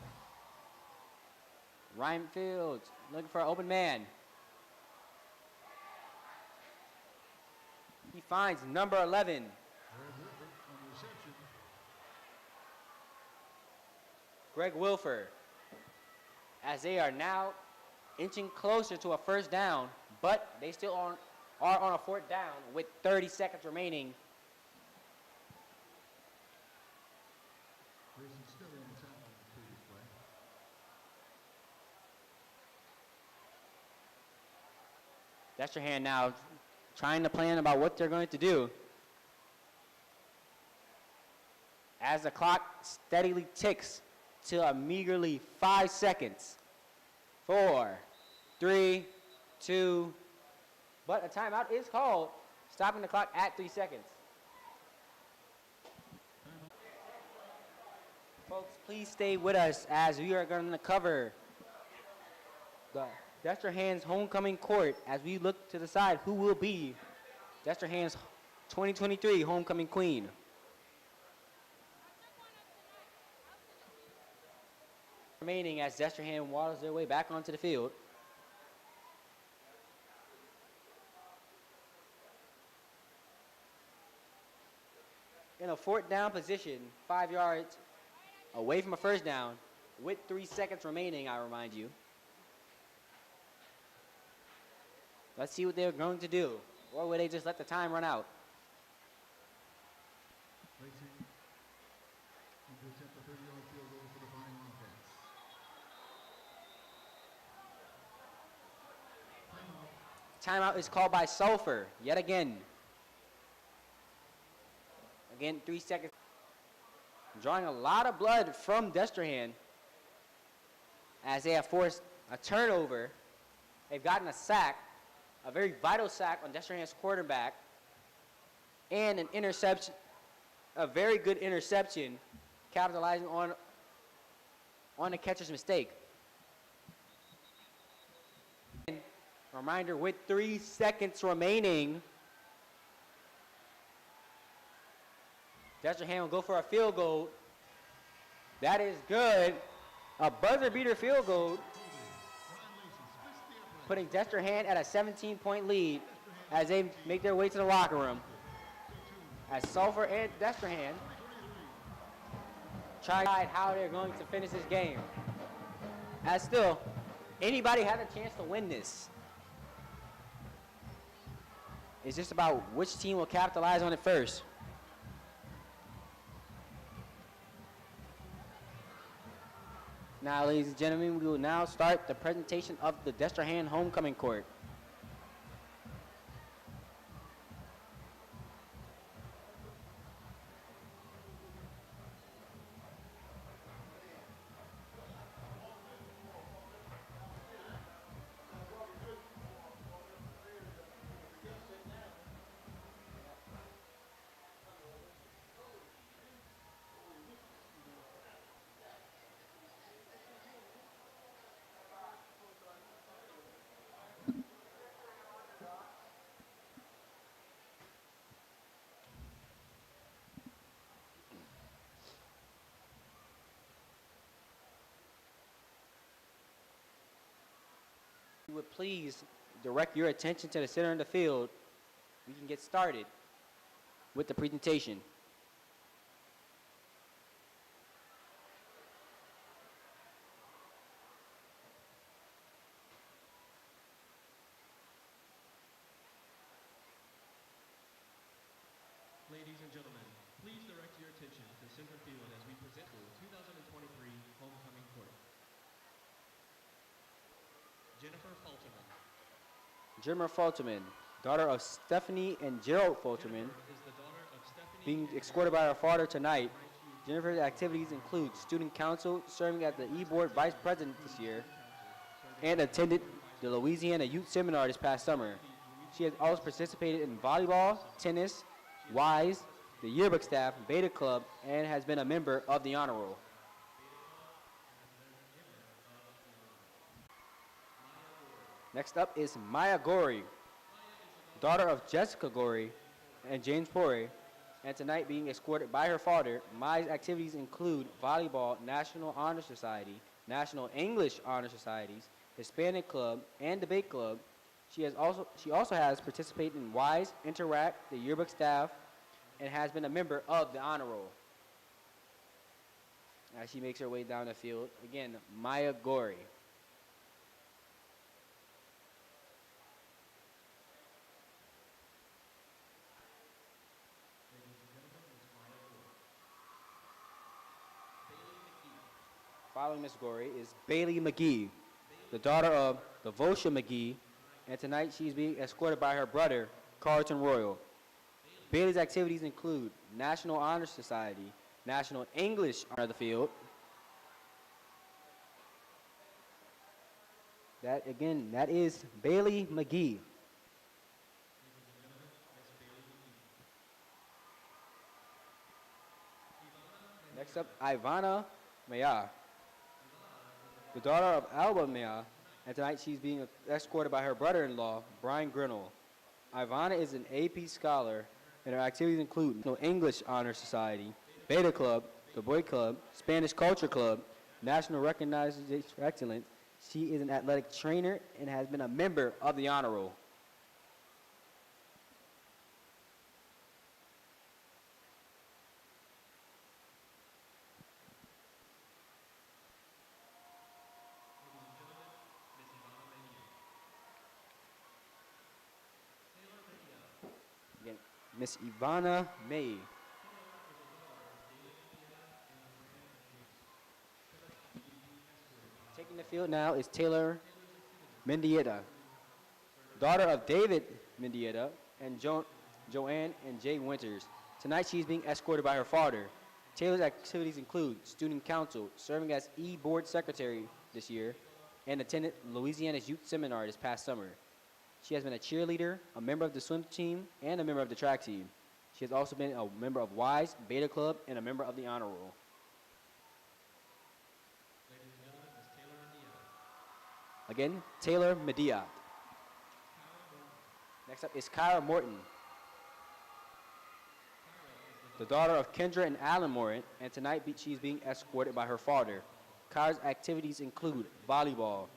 Ryan Fields looking for an open man. He finds number 11. Greg Wilford. as they are now inching closer to a first down, but they still are on a fourth down with 30 seconds remaining. Grayson still on the tackle of the previous play. Destrehan now trying to plan about what they're going to do. As the clock steadily ticks to a meagerly 5 seconds. 4, 3, 2, but a timeout is called, stopping the clock at 3 seconds. Folks, please stay with us as we are going to cover the Destrehan's homecoming court as we look to decide who will be Destrehan's 2023 homecoming queen. Remaining as Destrehan waddles their way back onto the field. In a fourth down position, 5 yards away from a first down, with 3 seconds remaining, I remind you. Let's see what they're going to do. Or will they just let the time run out? Lacey, you can attempt a 30-yard field goal for the Fighting Wildcats. Timeout is called by Sulphur, yet again. Again, 3 seconds. Drawing a lot of blood from Destrehan as they have forced a turnover. They've gotten a sack, a very vital sack on Destrehan's quarterback, and an interception, a very good interception, capitalizing on the catcher's mistake. Reminder, with 3 seconds remaining, Destrehan will go for a field goal. That is good. A buzzer beater field goal, putting Destrehan at a 17-point lead as they make their way to the locker room. As Sulphur and Destrehan try to decide how they're going to finish this game. As still, anybody has a chance to win this. It's just about which team will capitalize on it first. Now, ladies and gentlemen, we will now start the presentation of the Destrehan homecoming court. You would please direct your attention to the center of the field. We can get started with the presentation. Ladies and gentlemen, please direct your attention to center field as we present the 2023 homecoming court. Jennifer Falterman, daughter of Stephanie and Gerald Falterman, being escorted by her father tonight. Jennifer's activities include student council, serving as the E-Board Vice President this year, and attended the Louisiana Youth Seminar this past summer. She has also participated in volleyball, tennis, WISE, the yearbook staff, Beta Club, and has been a member of the Honor Roll. Next up is Maya Gorey, daughter of Jessica Gorey and James Porey, and tonight being escorted by her father. Maya's activities include volleyball, National Honor Society, National English Honor Societies, Hispanic Club, and Debate Club. She also has participated in WISE, Interact, the yearbook staff, and has been a member of the Honor Roll. As she makes her way down the field, again, Maya Gorey. Following Miss Gorey is Bailey McGee, the daughter of Devosha McGee, and tonight she's being escorted by her brother, Carlton Royal. Bailey's activities include National Honor Society, National English Honor of the Field. That is Bailey McGee. Next up, Ivana Maya, the daughter of Alba Maya, and tonight she's being escorted by her brother-in-law, Brian Grinnell. Ivana is an AP scholar, and her activities include National English Honor Society, Beta Club, the Boy Club, Spanish Culture Club, National Recognization for Excellence. She is an athletic trainer and has been a member of the Honor Roll. Again, Miss Ivana May. Taking the field now is Taylor Mendieta, daughter of David Mendieta and Joanne and Jay Winters. Tonight she's being escorted by her father. Taylor's activities include student council, serving as E-board secretary this year, and attended Louisiana's youth seminar this past summer. She has been a cheerleader, a member of the swim team, and a member of the track team. She has also been a member of WISE, Beta Club, and a member of the Honor Roll. Again, Taylor Medea. Next up is Kyra Morton, the daughter of Kendra and Alan Morton, and tonight she's being escorted by her father. Kyra's activities include volleyball,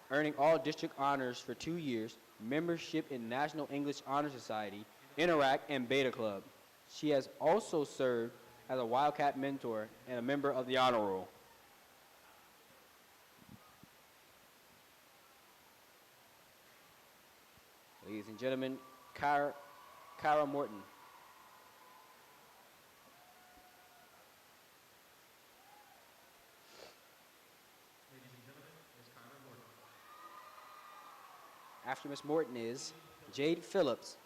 earning all district honors for 2 years, membership in National English Honor Society, Interact, and Beta Club. She has also served as a Wildcat mentor and a member of the Honor Roll. Ladies and gentlemen, Kyra Morton. After Miss Morton is Jade Phillips.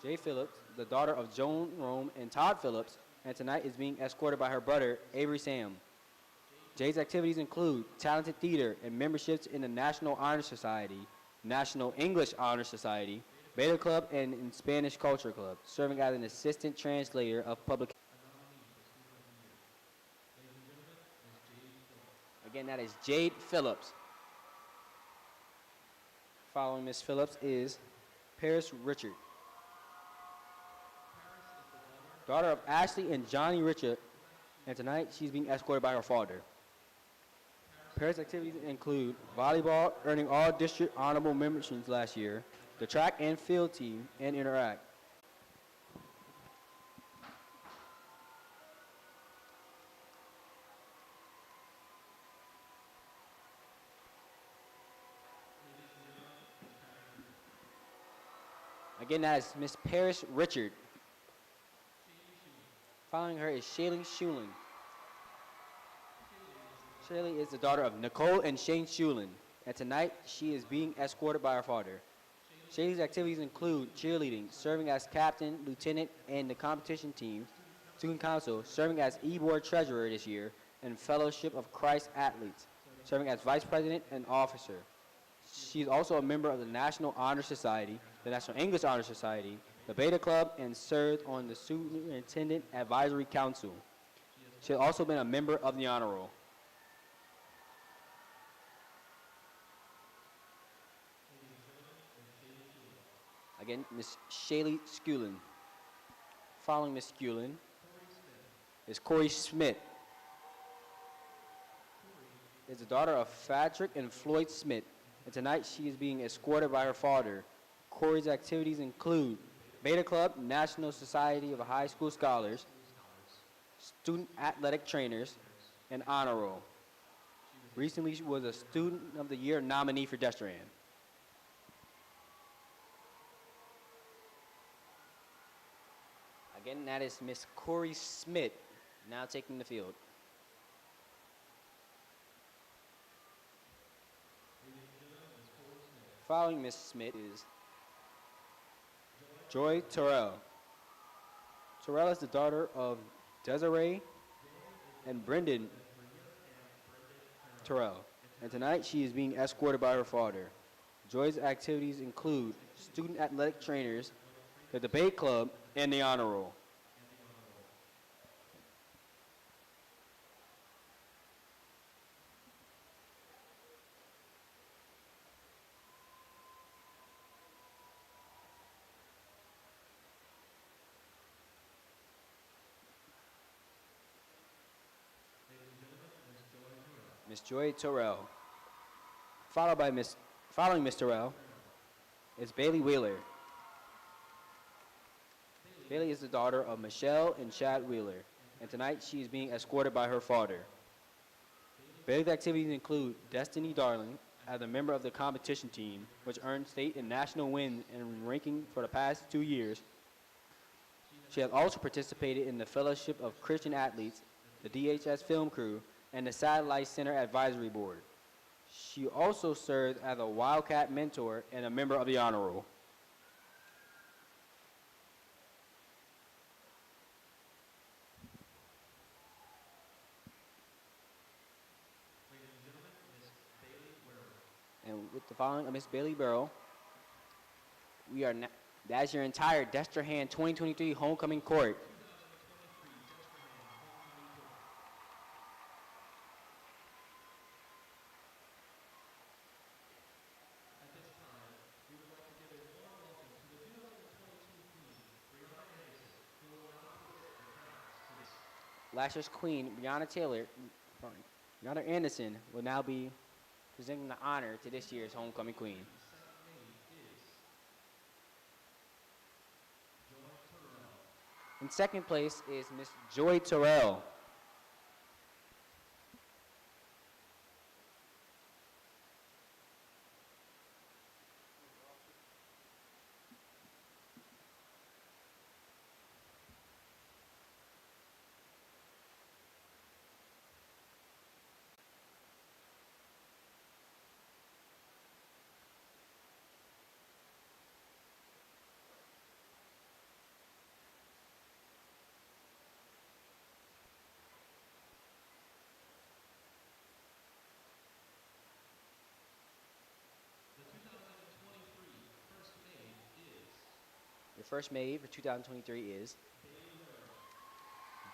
Jade Phillips, the daughter of Joan Rome and Todd Phillips, and tonight is being escorted by her brother, Avery Sam. Jade's activities include talented theater and memberships in the National Honor Society, National English Honor Society, Beta Club, and in Spanish Culture Club, serving as an assistant translator of public. Again, that is Jade Phillips. Following Miss Phillips is Paris Richard, daughter of Ashley and Johnny Richard, and tonight she's being escorted by her father. Paris' activities include volleyball, earning all district honorable memberships last year, the track and field team, and Interact. Again, that is Miss Paris Richard. Following her is Shaylee Shulin. Shaylee is the daughter of Nicole and Shane Shulin, and tonight she is being escorted by her father. Shaylee's activities include cheerleading, serving as captain, lieutenant, and the competition team, student council, serving as E-board treasurer this year, and Fellowship of Christ athletes, serving as vice president and officer. She is also a member of the National Honor Society, the National English Honor Society, the Beta Club, and served on the Superintendent Advisory Council. She has also been a member of the Honor Roll. Again, Miss Shaylee Skulin. Following Miss Skulin is Corey Smith. Is the daughter of Patrick and Floyd Smith, and tonight she is being escorted by her father. Corey's activities include Beta Club, National Society of High School Scholars, Student Athletic Trainers, and Honor Roll. Recently, she was a Student of the Year nominee for Destrehan. Again, that is Miss Corey Smith. now taking the field. Following Miss Smith is Joy Terrell. Terrell is the daughter of Desiree and Brendan Terrell, and tonight she is being escorted by her father. Joy's activities include student athletic trainers, the debate club, and the honor roll. Miss Joy Terrell. Following Miss Terrell is Bailey Wheeler. Bailey is the daughter of Michelle and Chad Wheeler, and tonight she is being escorted by her father. Bailey's activities include Destiny Darling as a member of the competition team, which earned state and national wins and ranking for the past 2 years. She has also participated in the Fellowship of Christian Athletes, the DHS Film Crew, and the Satellite Center Advisory Board. She also serves as a Wildcat mentor and a member of the Honor Roll. And with the following of Miss Bailey Burrow, that's your entire Destrehan 2023 homecoming court. Last year's queen, Brianna Anderson, will now be presenting the honor to this year's homecoming queen. In second place is Miss Joy Terrell. Your first maid for 2023 is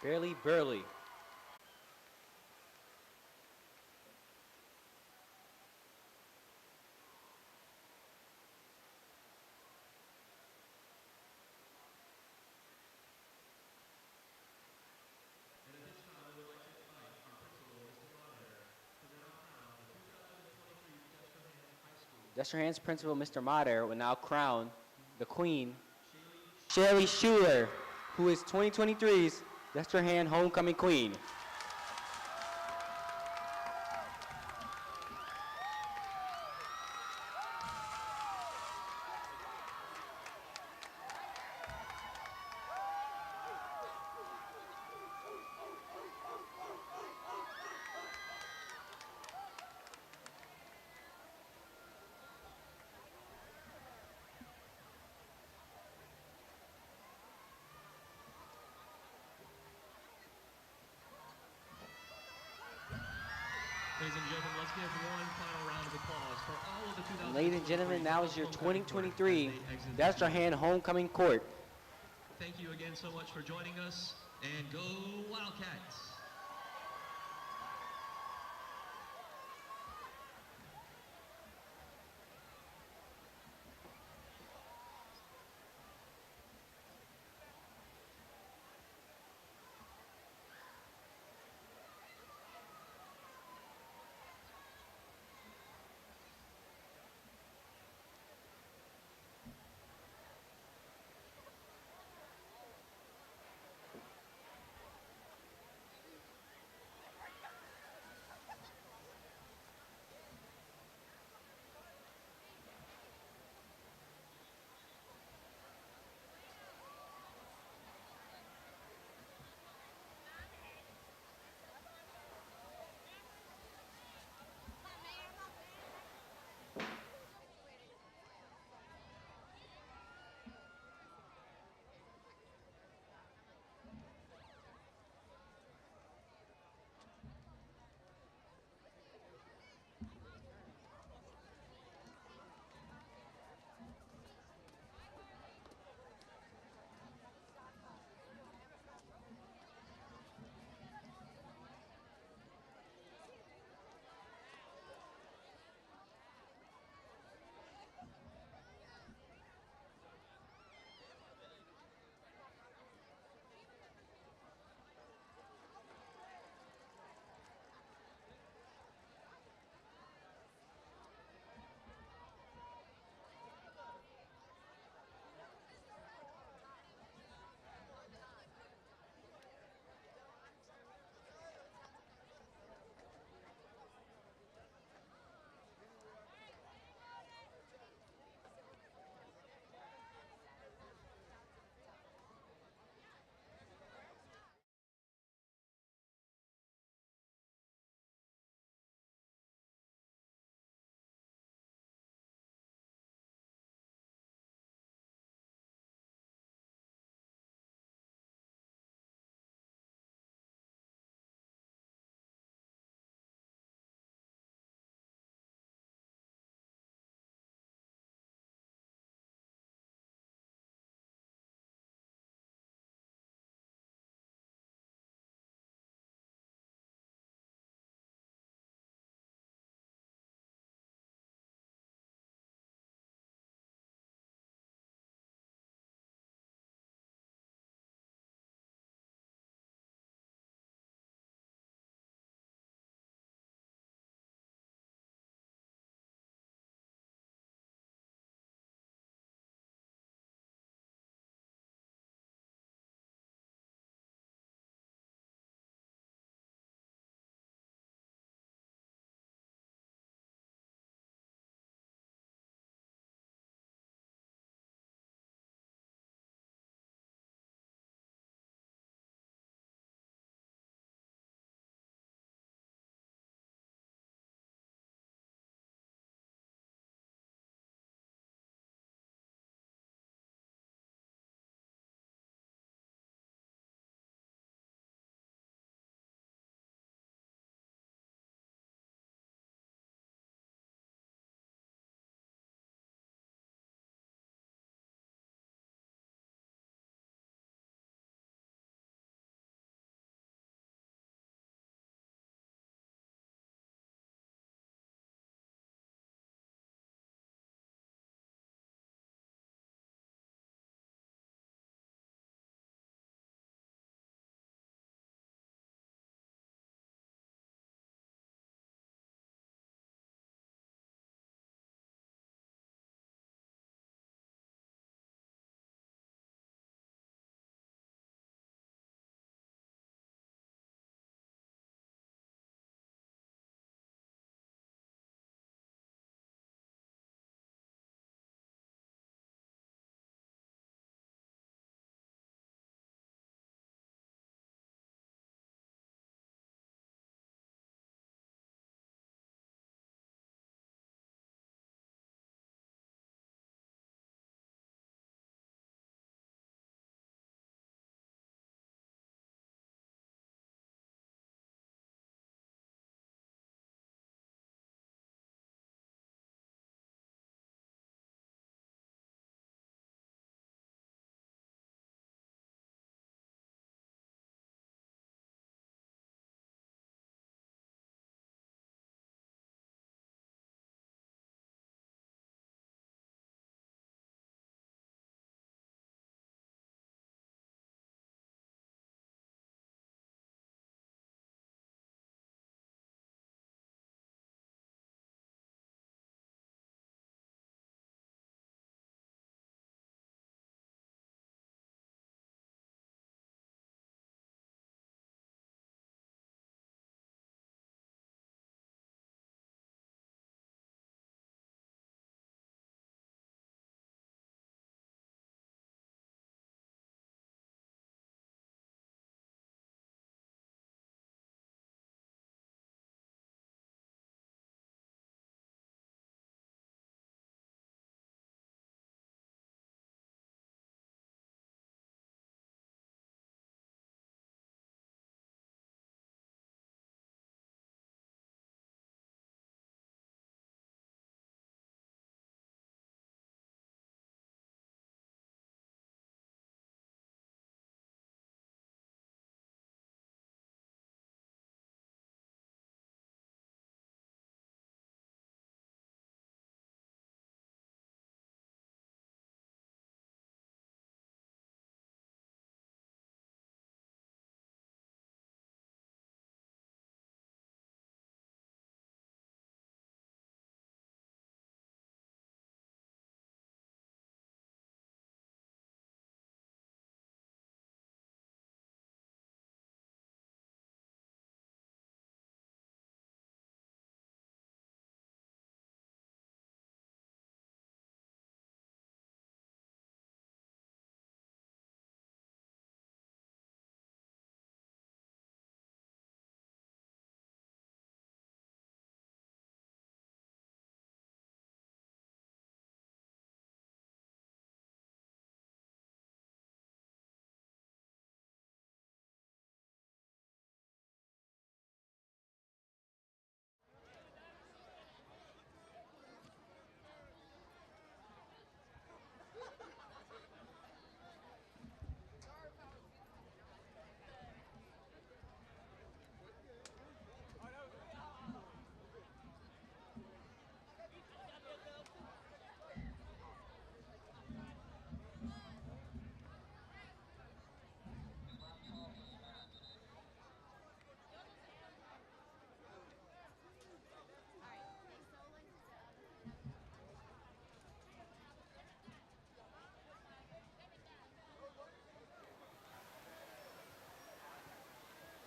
Barely Burley. Destrehan's principal, Mr. Mader, will now crown the queen, Shelly Schuler, who is 2023's Destrehan homecoming queen. Ladies and gentlemen, let's give one final round of applause for all of the 2023. Ladies and gentlemen, now is your 2023 Destrehan homecoming court. Thank you again so much for joining us, and go Wildcats!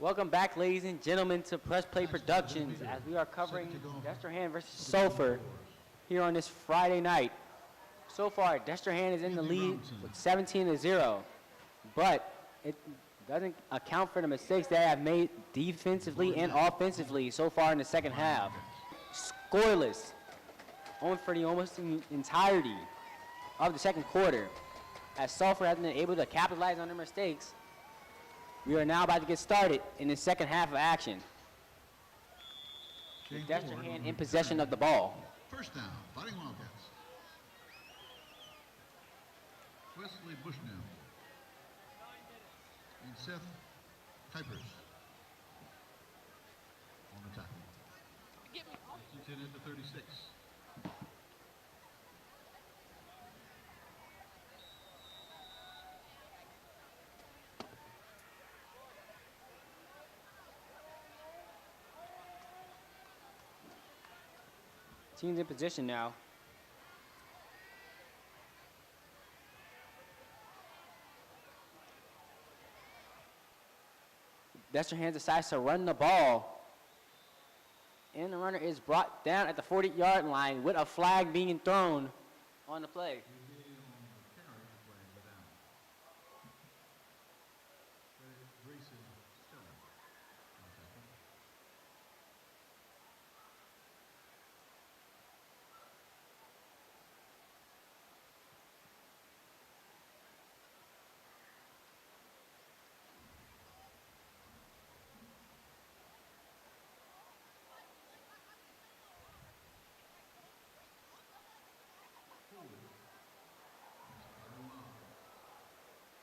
Welcome back, ladies and gentlemen, to Press Play Productions as we are covering Destrehan versus Sulphur here on this Friday night. So far, Destrehan is in the lead with 17-0, but it doesn't account for the mistakes they have made defensively and offensively so far in the second half. Scoreless on for the almost entirety of the second quarter. As Sulphur hasn't been able to capitalize on their mistakes, we are now about to get started in the second half of action. With Destrehan in possession of the ball. First down, Fighting Wildcats. Wesley Bushnell and Seth Kuipers on the tackle. It's in at the 36. Team's in position now. Destrehan decides to run the ball. And the runner is brought down at the 40-yard line with a flag being thrown on the play.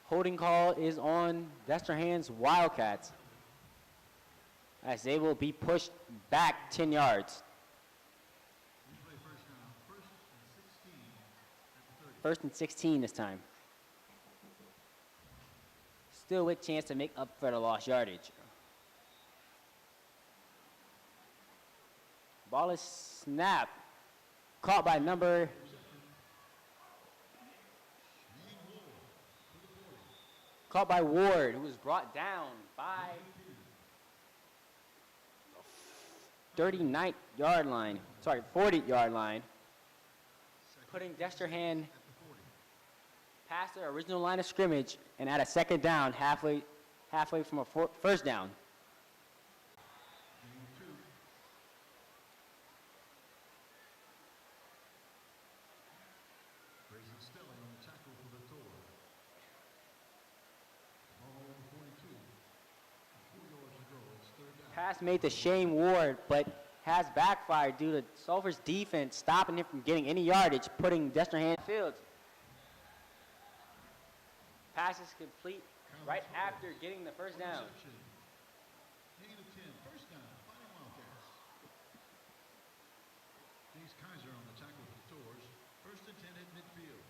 Holding call is on Destrehan's Wildcats as they will be pushed back 10 yards. First and 16 this time. Still with chance to make up for the lost yardage. Ball is snapped. Caught by number Ward, who was brought down by 40-yard line, putting Destrehan past their original line of scrimmage and at a second down, halfway from a first down. Pass made to Shane Ward, but has backfired due to Sulphur's defense stopping him from getting any yardage, putting Destrehan in the field. Pass is complete right after getting the first down. First down, Fighting Wildcats. James Kaiser on the tackle for the Tors. First and 10 at midfield.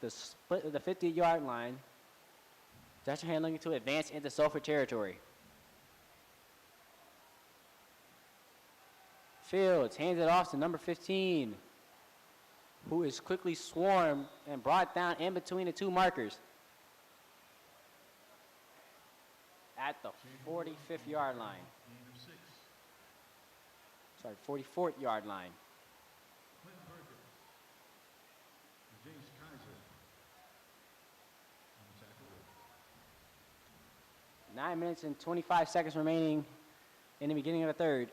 The split of the 50-yard line. Destrehan looking to advance into Sulphur territory. Fields hands it off to number 15, who is quickly swarmed and brought down in between the two markers at the 45th-yard line. 44th-yard line. James Kaiser. 9 minutes and 25 seconds remaining in the beginning of the third.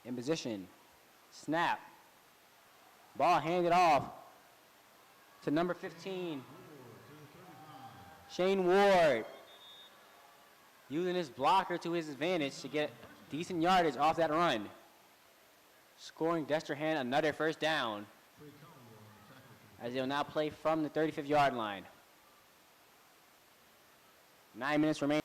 In position. Snap. Ball handed off to number 15. Shane Ward. Using his blocker to his advantage to get decent yardage off that run. Scoring Destrehan another first down as they'll now play from the 35th-yard line. 9 minutes remaining.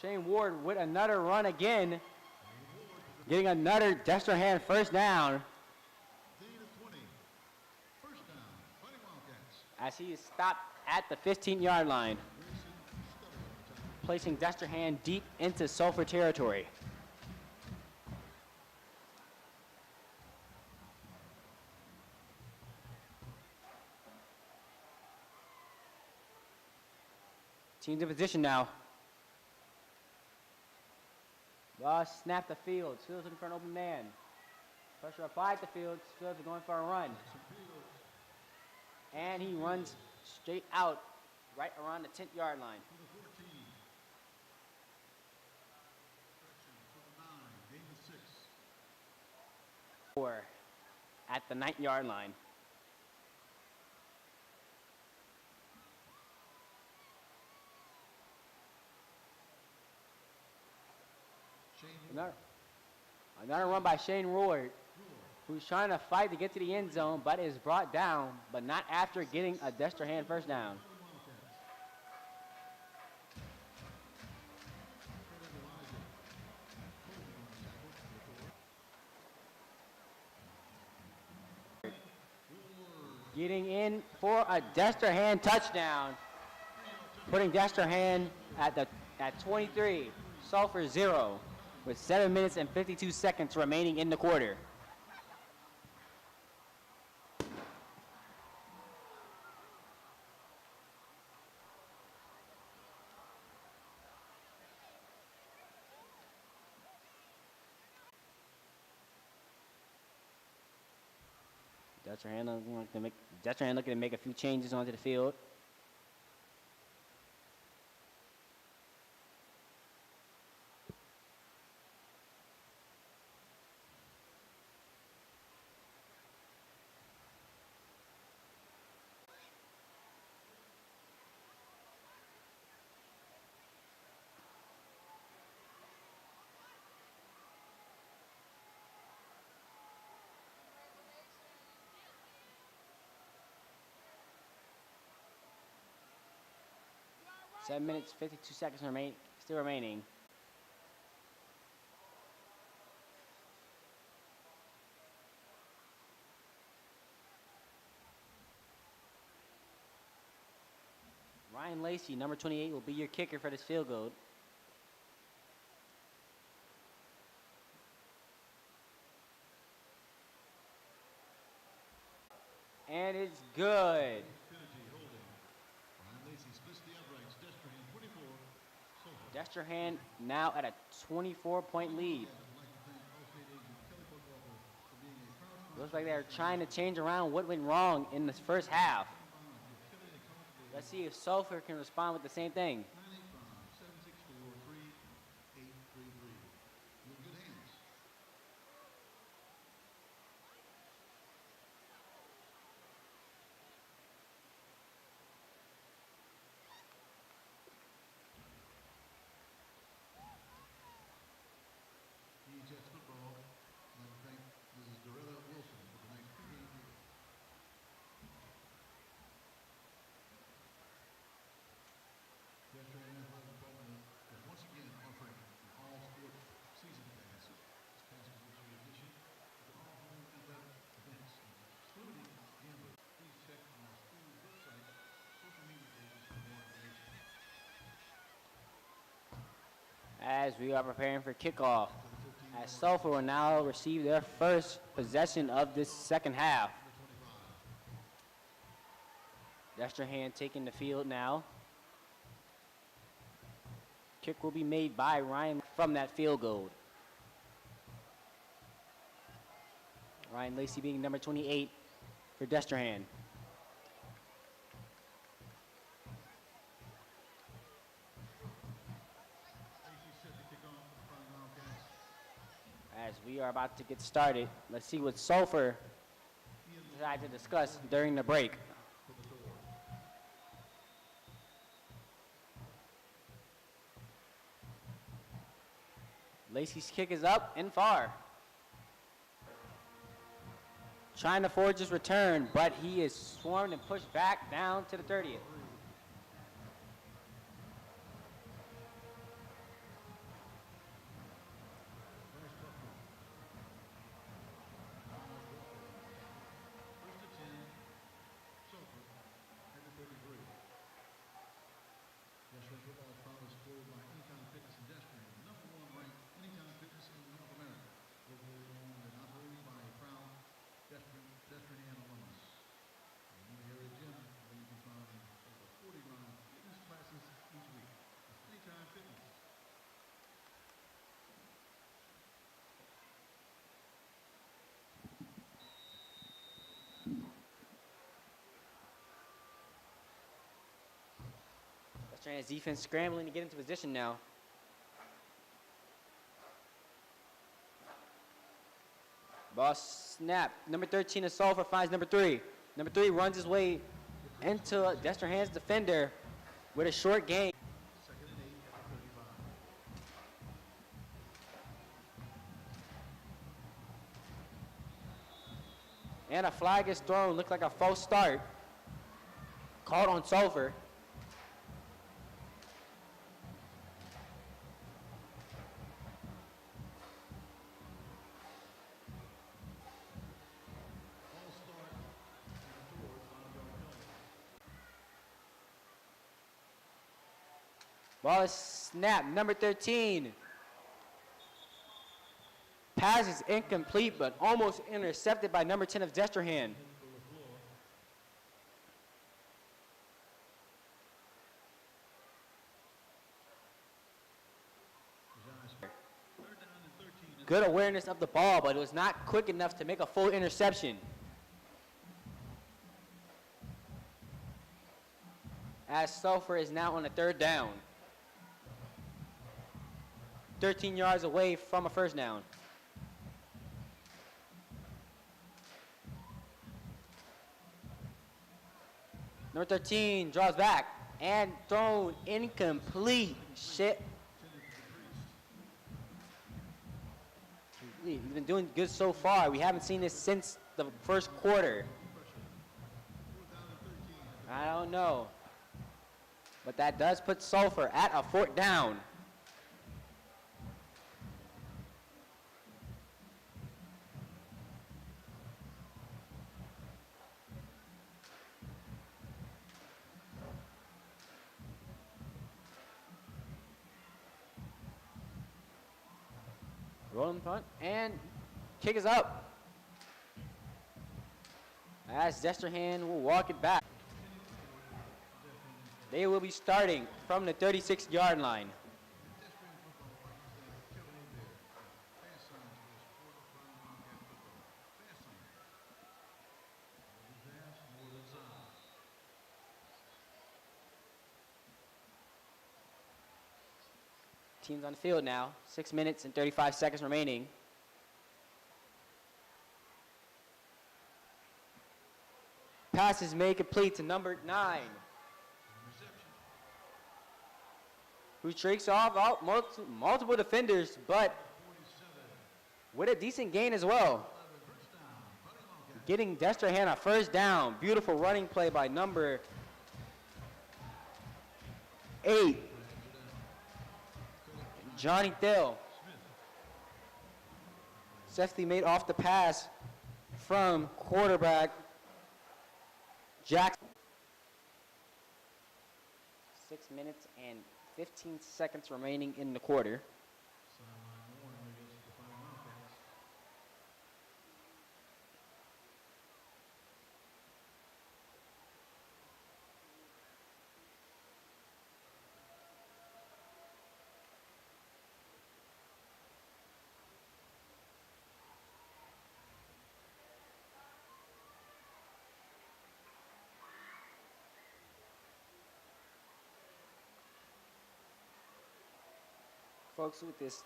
Shane Ward with another run again, getting another Destrehan first down as he is stopped at the 15-yard line, placing Destrehan deep into Sulphur territory. Team's in position now. Ball snapped the field. Fields looking for an open man. Pressure applied to Fields. Fields are going for a run. And he runs straight out right around the 10th-yard line. Or at the 9th-yard line. Another run by Shane Roard, who's trying to fight to get to the end zone, but is brought down, but not after getting a Destrehan first down. Getting in for a Destrehan touchdown, putting Destrehan at 23, Sulphur 0. With 7 minutes and 52 seconds remaining in the quarter. Destrehan looking to make a few changes onto the field. Seven minutes, 52 seconds still remaining. Ryan Lacey, number 28, will be your kicker for this field goal. And it's good. Destrehan now at a 24-point lead. Looks like they're trying to change around what went wrong in the first half. Let's see if Sulphur can respond with the same thing. As we are preparing for kickoff, as Sulphur will now receive their first possession of this second half. Destrehan taking the field now. Kick will be made by Ryan from that field goal. Ryan Lacey being number 28 for Destrehan. As we are about to get started, let's see what Sulphur decided to discuss during the break. Lacey's kick is up and far. Trying to forge his return, but he is swarmed and pushed back down to the 30th. Destrehan's defense scrambling to get into position now. Ball snap. Number 13 is Sulphur, finds number 3. Number 3 runs his way into Destrehan's defender with a short gain. Second and 8 at the 35. And a flag is thrown. Looked like a false start. Called on Sulphur. False start. Towards 5-yard penalty. Ball is snapped. Number 13. Pass is incomplete, but almost intercepted by number 10 of Destrehan. Good awareness of the ball, but it was not quick enough to make a full interception. As Sulphur is now on a 3rd down. 13 yards away from a first down. Number 13 draws back and thrown incomplete. Shit. He's been doing good so far. We haven't seen this since the first quarter. I don't know. But that does put Sulphur at a 4th down. Rolling punt, and kick is up. As Destrehan will walk it back. They will be starting from the 36-yard line. Teams on the field now. 6 minutes and 35 seconds remaining. Pass is made complete to number 9. Who shakes off multiple defenders, but with a decent gain as well. Getting Destrehan a first down. Beautiful running play by number 8. Johnny Thill. Safety made off the pass from quarterback Jackson. 6 minutes and 15 seconds remaining in the quarter. Folks, with this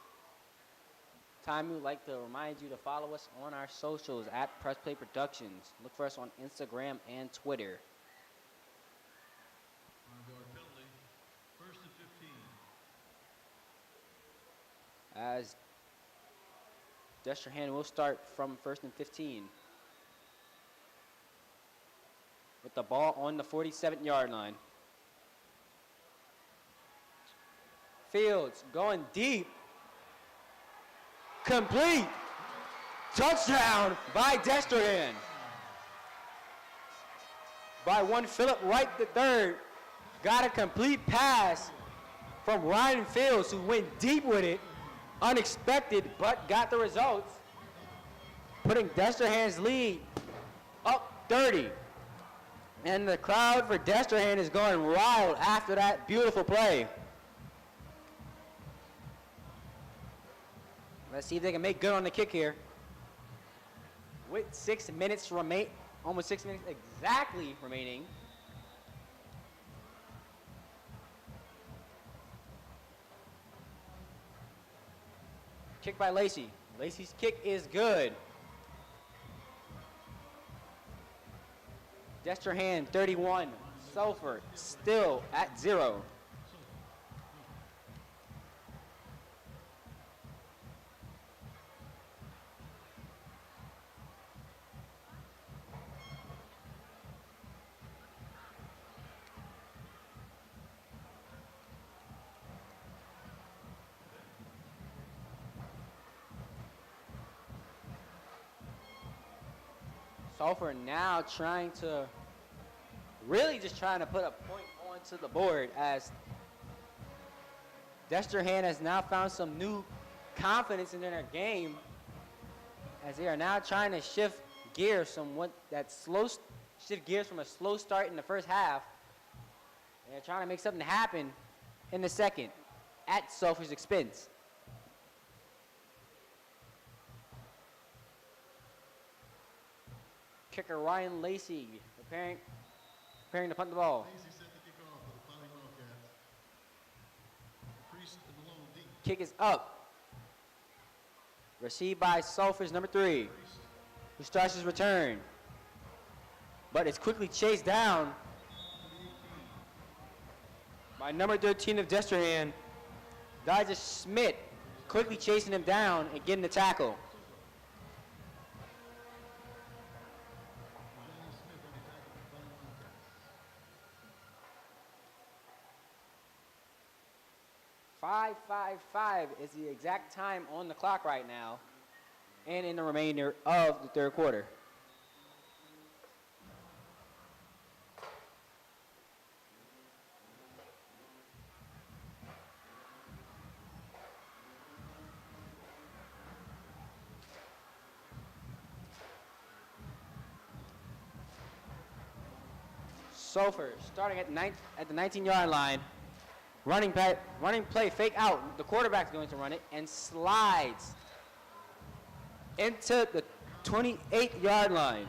time, we would like to remind you to follow us on our socials at Press Play Productions. Look for us on Instagram and Twitter. 5-yard penalty. First and 15. As Destrehan will start from 1st and 15. With the ball on the 47-yard line. Fields going deep. Complete. Touchdown by Destrehan. By one Philip Wright III. Got a complete pass from Ryan Fields, who went deep with it. Unexpected, but got the results. Putting Destrehan's lead up 30. And the crowd for Destrehan is going wild after that beautiful play. Let's see if they can make good on the kick here. With 6 minutes almost 6 minutes exactly remaining. Kick by Lacey. Lacey's kick is good. Destrehan 31, Sulphur still at 0. Sulphur now really just trying to put a point onto the board as Destrehan has now found some new confidence in their game as they are now trying to shift gears from a slow start in the first half. And they're trying to make something happen in the second at Sulphur's expense. Kicker Ryan Lacey preparing to punt the ball. Lacey set the kick off for the Fighting Wildcats. Priest and Malone deep. Kick is up. Received by Sulphur's number 3, who starts his return. But it's quickly chased down by number 13 of Destrehan, Dijah Schmidt, quickly chasing him down and getting the tackle. .555 is the exact time on the clock right now and in the remainder of the third quarter. Sulphur starting at the 19-yard line. Running play, fake out. The quarterback's going to run it and slides into the 28-yard line.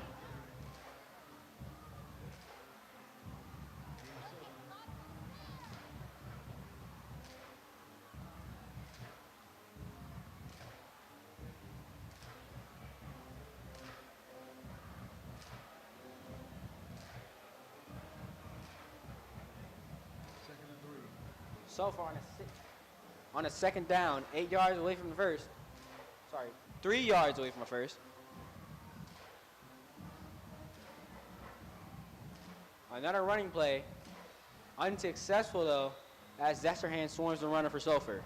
Sulphur on a second down, 8 yards away from the first. Sorry, 3 yards away from the first. Another running play, unsuccessful though, as Destrehan swarms the runner for Sulphur.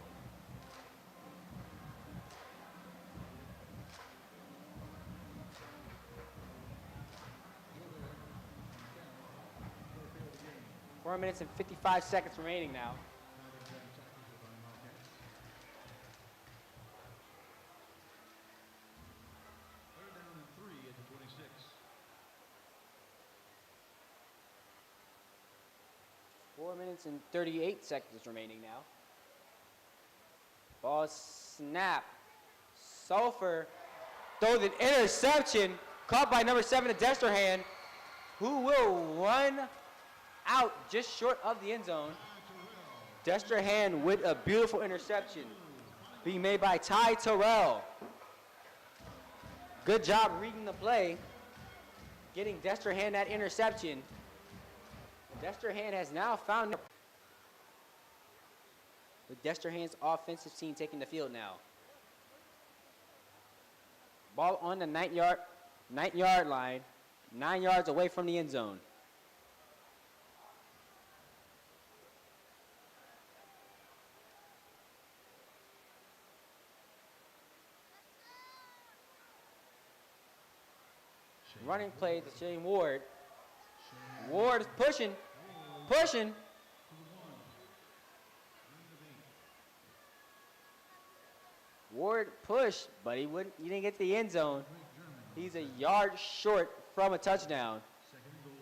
Four minutes and 55 seconds remaining now. Third down and 3 at the 26. Four minutes and 38 seconds remaining now. Ball snap. Sulphur throws an interception caught by number 7 of Destrehan, who will run out just short of the end zone. Destrehan with a beautiful interception being made by Ty Terrell. Good job reading the play, getting Destrehan that interception. Destrehan has now found the Destrehan's offensive team taking the field now. Ball on the 9-yard line, 9 yards away from the end zone. Running play to Shane Ward. Ward is pushing. Ward pushed, but he didn't get to the end zone. He's a yard short from a touchdown. Second and goal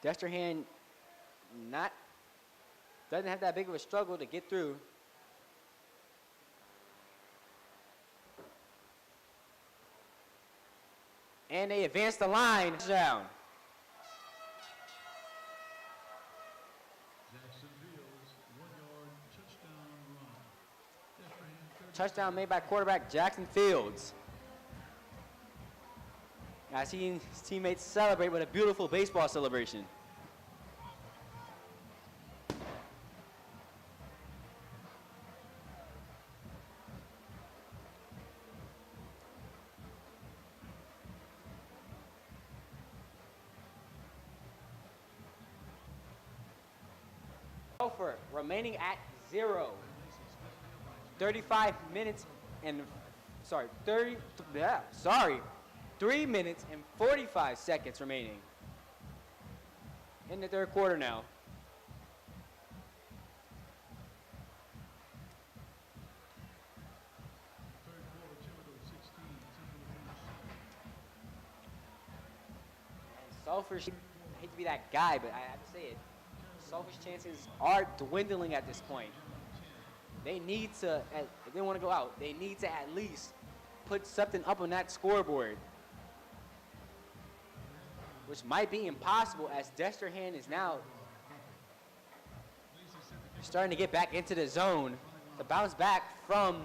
at the 1. Destrehan doesn't have that big of a struggle to get through. And they advance the line down. Jackson Fields, 1-yard touchdown run. touchdown made by quarterback Jackson Fields. As he and his teammates celebrate with a beautiful baseball celebration. Sulphur remaining at 0. 35 minutes and, 3 minutes and 45 seconds remaining in the third quarter now. Sulphur, I hate to be that guy, but I have to say it. Sulphur's chances are dwindling at this point. They need to, if they want to go out, they need to at least put something up on that scoreboard, which might be impossible as Destrehan is now starting to get back into the zone to bounce back from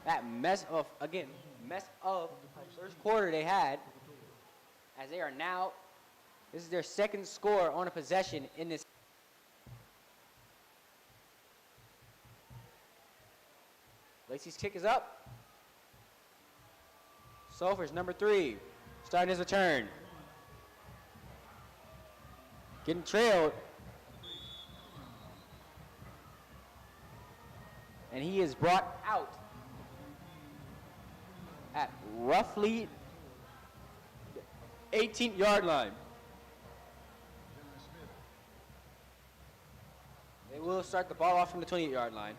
that mess of first quarter they had, as they are now, this is their second score on a possession in this. Lacey's kick is up. Sulphur's number 3, starting his return. Getting trailed. And he is brought out at roughly the 18-yard line. They will start the ball off from the 28-yard line.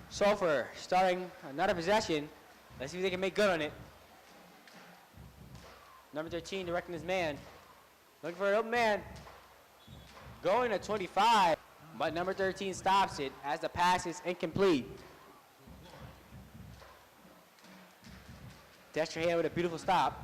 Sulphur starting another possession. Let's see if they can make good on it. Number 13 directing his man. Looking for an open man. Going to 25, but number 13 stops it as the pass is incomplete. Destrehan with a beautiful stop.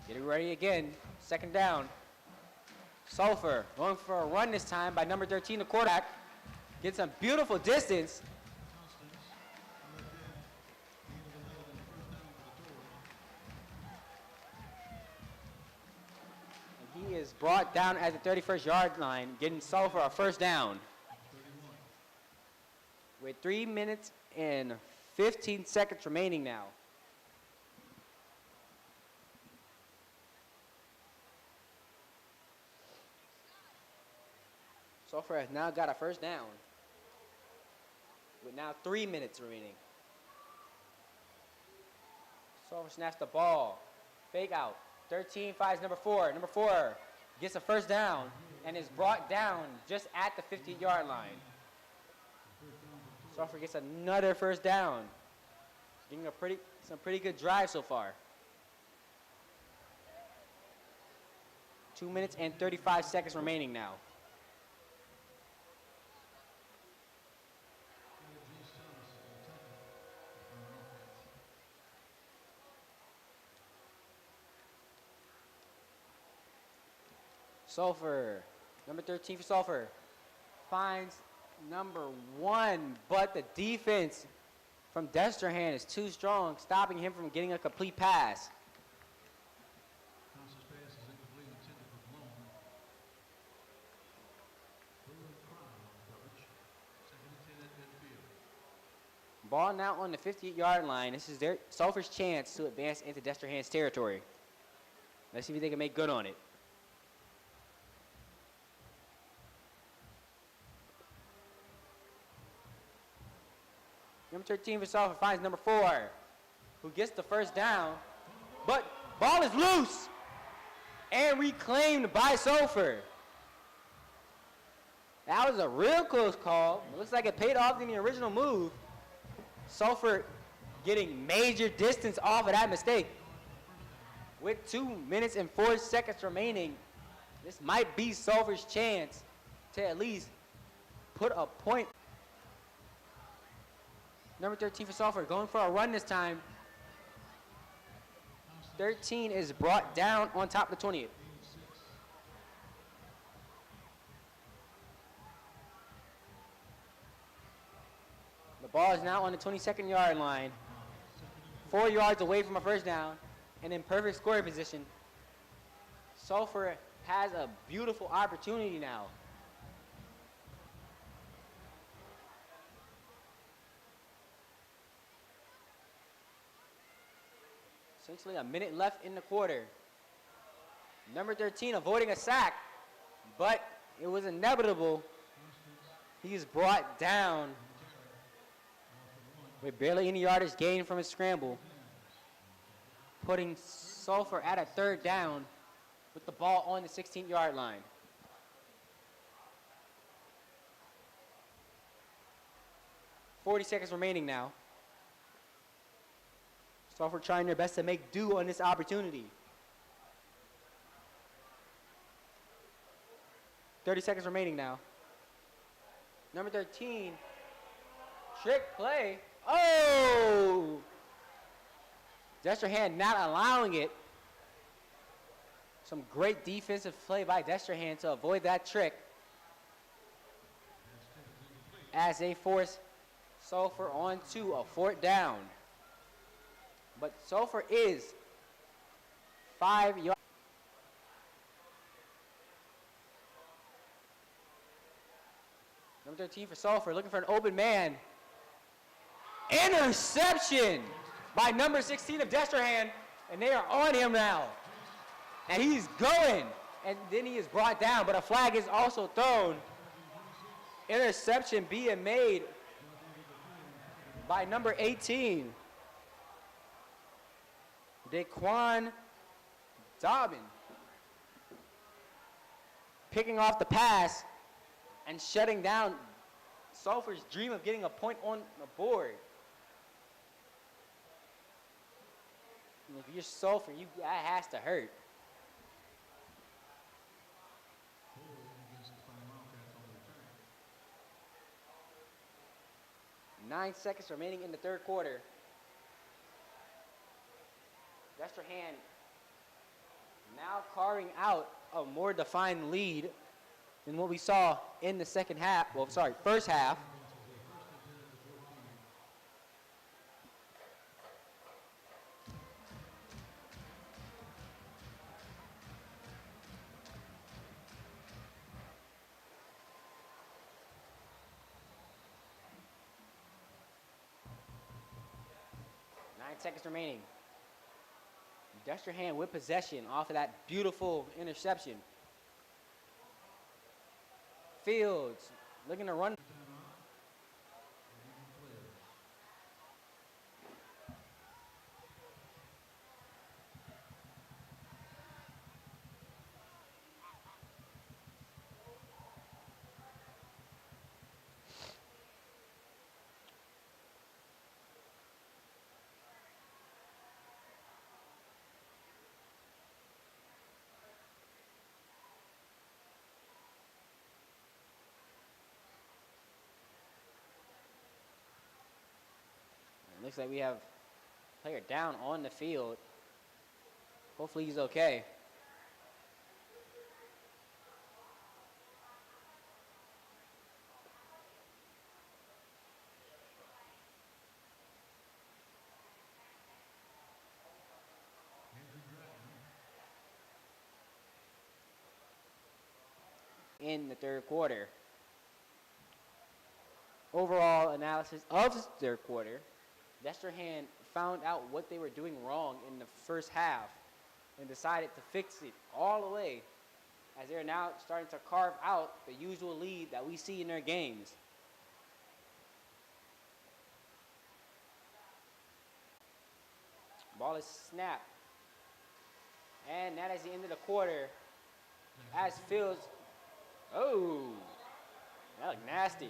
Getting ready again, second down. Sulphur going for a run this time by number 13, the quarterback. Gets some beautiful distance. And he is brought down at the 31st yard line, getting Sulphur a first down. With 3 minutes and 15 seconds remaining now. Sulphur has now got a first down with now 3 minutes remaining. Sulphur snaps the ball. Fake out. 13 finds number 4. Number 4 gets a first down and is brought down just at the 50-yard line. Sulphur gets another first down. Getting some pretty good drive so far. 2 minutes and 35 seconds remaining now. Sulphur, number 13 for Sulphur, finds number 1, but the defense from Destrehan is too strong, stopping him from getting a complete pass. Ball now on the 58-yard line. This is Sulphur's chance to advance into Destrehan's territory. Let's see if they can make good on it. Number 13 for Sulphur finds number 4, who gets the first down. But ball is loose and reclaimed by Sulphur. That was a real close call. It looks like it paid off in the original move. Sulphur getting major distance off of that mistake. With 2 minutes and 4 seconds remaining, this might be Sulphur's chance to at least put a point. Number 13 for Sulphur going for a run this time. 13 is brought down on top of the 20th. The ball is now on the 22nd yard line. 4 yards away from a first down and in perfect scoring position. Sulphur has a beautiful opportunity now. Essentially a minute left in the quarter. Number 13 avoiding a sack, but it was inevitable. He's brought down with barely any yardage gained from his scramble, putting Sulphur at a third down with the ball on the 16-yard line. .40 seconds remaining now. Sulphur trying their best to make do on this opportunity. 30 seconds remaining now. Number 13, trick play. Oh! Destrehan not allowing it. Some great defensive play by Destrehan to avoid that trick as they force Sulphur onto a fourth down. But Sulphur is 5 yards. Number 13 for Sulphur looking for an open man. Interception by number 16 of Destrehan, and they are on him now. And he's going, and then he is brought down, but a flag is also thrown. Interception being made by number 18. Daquan Dobbin picking off the pass and shutting down Sulphur's dream of getting a point on the board. And if you're Sulphur, that has to hurt. Nine seconds remaining in the third quarter. Destrehan now carving out a more defined lead than what we saw in the first half. Seconds remaining. Destrehan with possession off of that beautiful interception. Fields looking to run. Looks like we have a player down on the field. Hopefully he's okay. In the third quarter. Overall analysis of the third quarter. Destrehan found out what they were doing wrong in the first half and decided to fix it all the way as they're now starting to carve out the usual lead that we see in their games. Ball is snapped. And that is the end of the quarter. As Fields, oh, that looked nasty.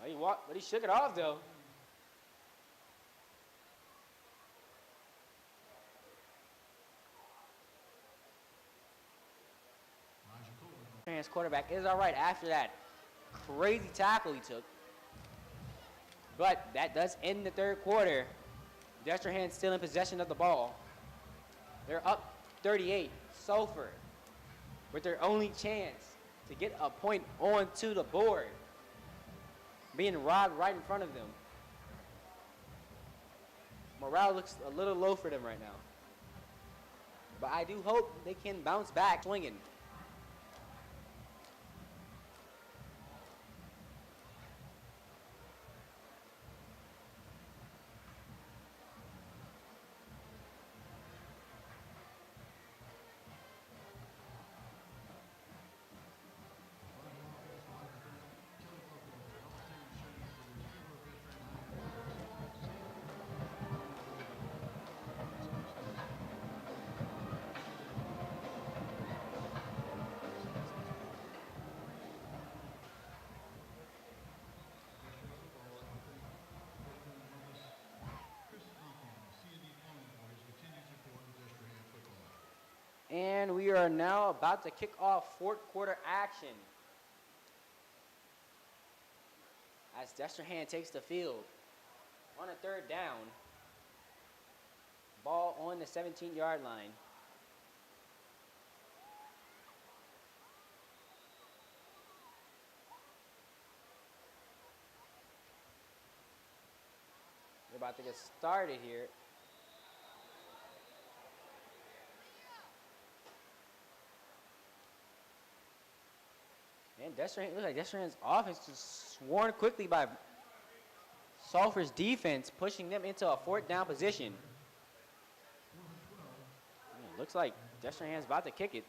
But he shook it off though. Destrehan's quarterback is all right after that crazy tackle he took. But that does end the third quarter. Destrehan still in possession of the ball. They're up 38. Sulphur with their only chance to get a point onto the board, being robbed right in front of them. Morale looks a little low for them right now. But I do hope they can bounce back swinging. And we are now about to kick off fourth quarter action as Destrehan takes the field on a third down. Ball on the 17-yard line. We're about to get started here. And Destrehan, looks like Destrehan's offense just sworn quickly by Sulphur's defense, pushing them into a fourth down position. It looks like Destrehan's about to kick it.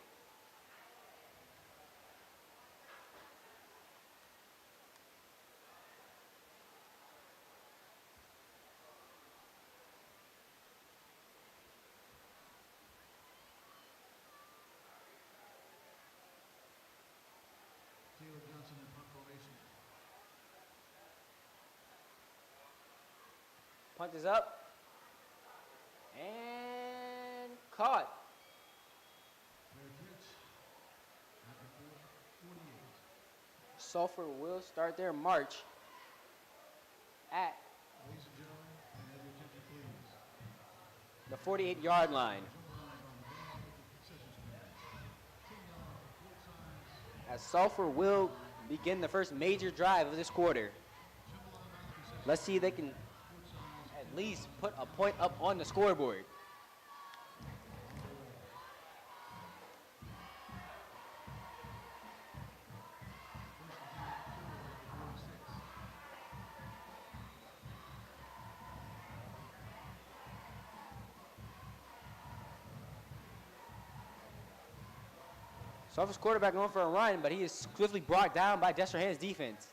Punt is up and caught. Sulphur will start their march at the 48-yard line. As Sulphur will begin the first major drive of this quarter. Let's see if they can at least put a point up on the scoreboard. Sulphur's quarterback going for a run, but he is swiftly brought down by Destrehan's defense.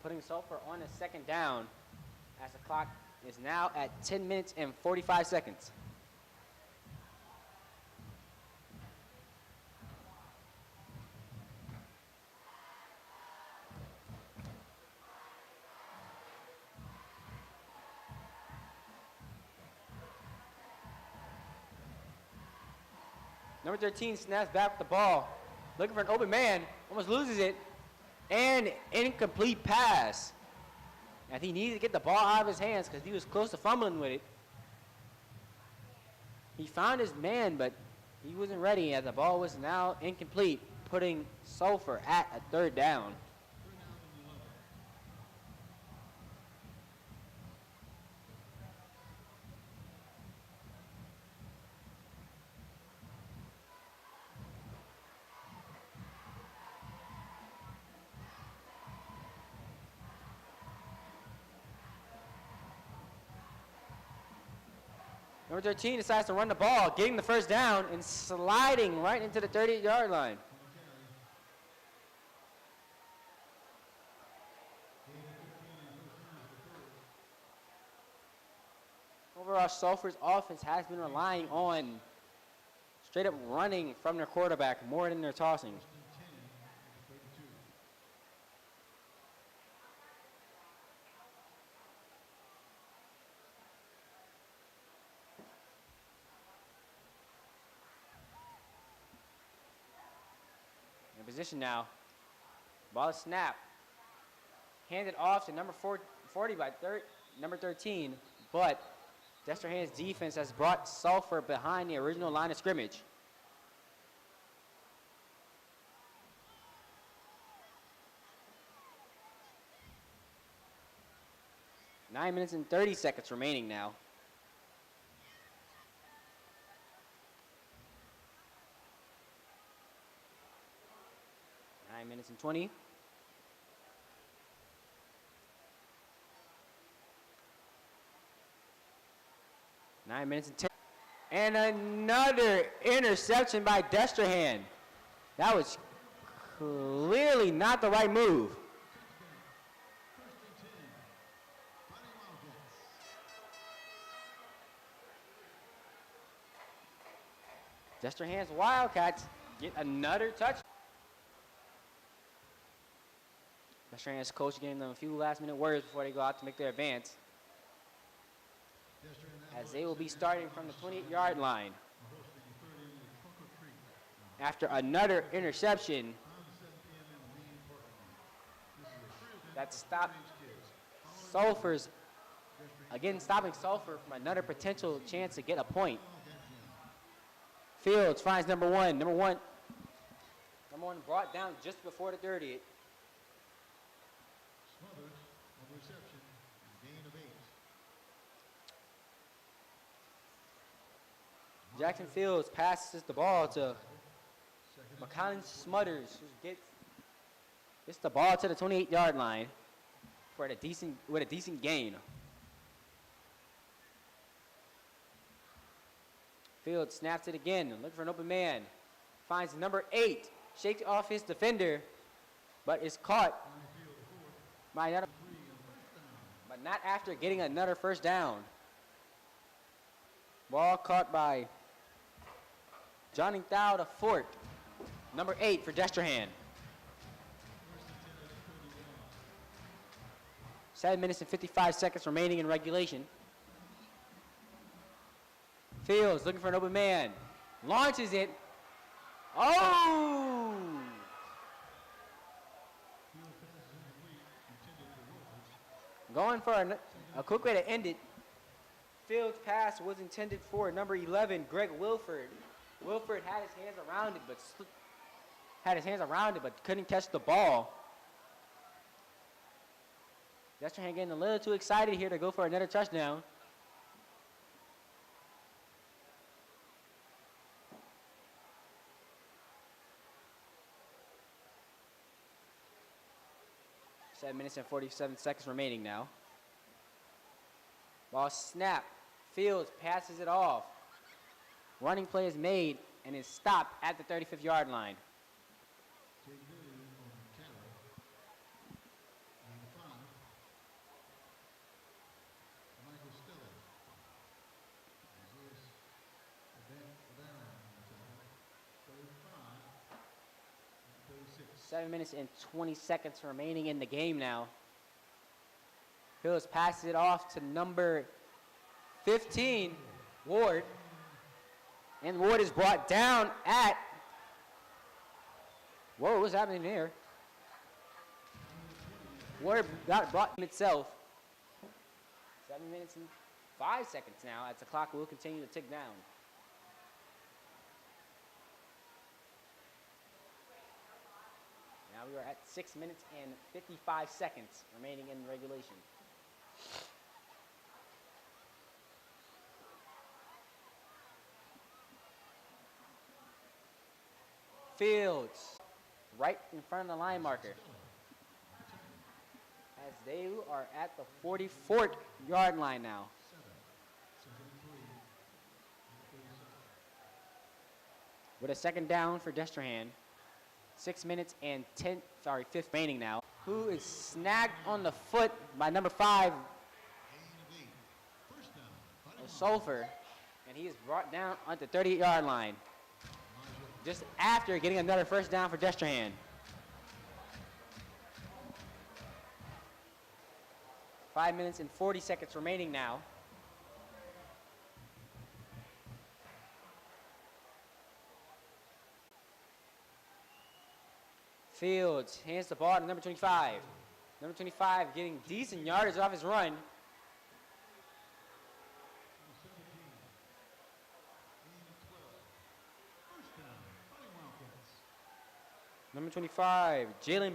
Putting Sulphur on a second down as the clock is now at 10 minutes and 45 seconds. Number 13 snaps back with the ball, looking for an open man, almost loses it, and incomplete pass. And he needed to get the ball out of his hands because he was close to fumbling with it. He found his man, but he wasn't ready as the ball was now incomplete, putting Sulphur at a third down. Number 13 decides to run the ball, getting the first down and sliding right into the 38-yard line. Overall, Sulphur's offense has been relying on straight up running from their quarterback more than their tossing. First and 10 at the 32. In position now. Ball is snapped. Handed off to number 40 by number 13, but Destrehan's defense has brought Sulphur behind the original line of scrimmage. Nine minutes and 30 seconds remaining now. Minutes and 20. Nine minutes and 10. And another interception by Destrehan. That was clearly not the right move. First and 10. Fighting Wildcats. Destrehan's Wildcats get another touch. Destrehan's coach gave them a few last-minute words before they go out to make their advance, as they will be starting from the 28-yard line. After another interception that stopped Sulphur's, again stopping Sulphur from another potential chance to get a point. Fields finds number one. Number one brought down just before the 30. Smothers on the reception, gain of 8. Jackson Fields passes the ball to McCollin Smothers, who gets the ball to the 28-yard line with a decent gain. Fields snaps it again, looking for an open man. Finds number 8, shakes off his defender, but is caught by another, but not after getting another first down. Ball caught by Johnny Thau to Fort, number 8 for Destrehan. 7 minutes and 55 seconds remaining in regulation. Fields looking for an open man. Launches it. Oh! Going for a quick way to end it. Fields' pass was intended for number 11, Greg Wilford. Wilford had his hands around it, but couldn't catch the ball. Destrehan getting a little too excited here to go for another touchdown. Seven minutes and 47 seconds remaining now. Ball snap. Fields passes it off. Running play is made and is stopped at the 35th yard line. Michael Stiller. 7 minutes and 20 seconds remaining in the game now. Fields passes it off to number 15, Ward. And Ward is brought down at, whoa, what's happening here? Ward got brought in itself. 7 minutes and 5 seconds now as the clock will continue to tick down. Now we are at 6 minutes and 55 seconds remaining in regulation. Fields, right in front of the line marker, as they are at the 44th yard line now. With a second down for Destrehan. 6 minutes and 5 remaining now. Who is snagged on the foot by number 5, Sulphur, and he is brought down at the 38-yard line just after getting another first down for Destrehan. 5 minutes and 40 seconds remaining now. Fields hands the ball to number 25. Number 25 getting decent yardage off his run. Number 25, Jalen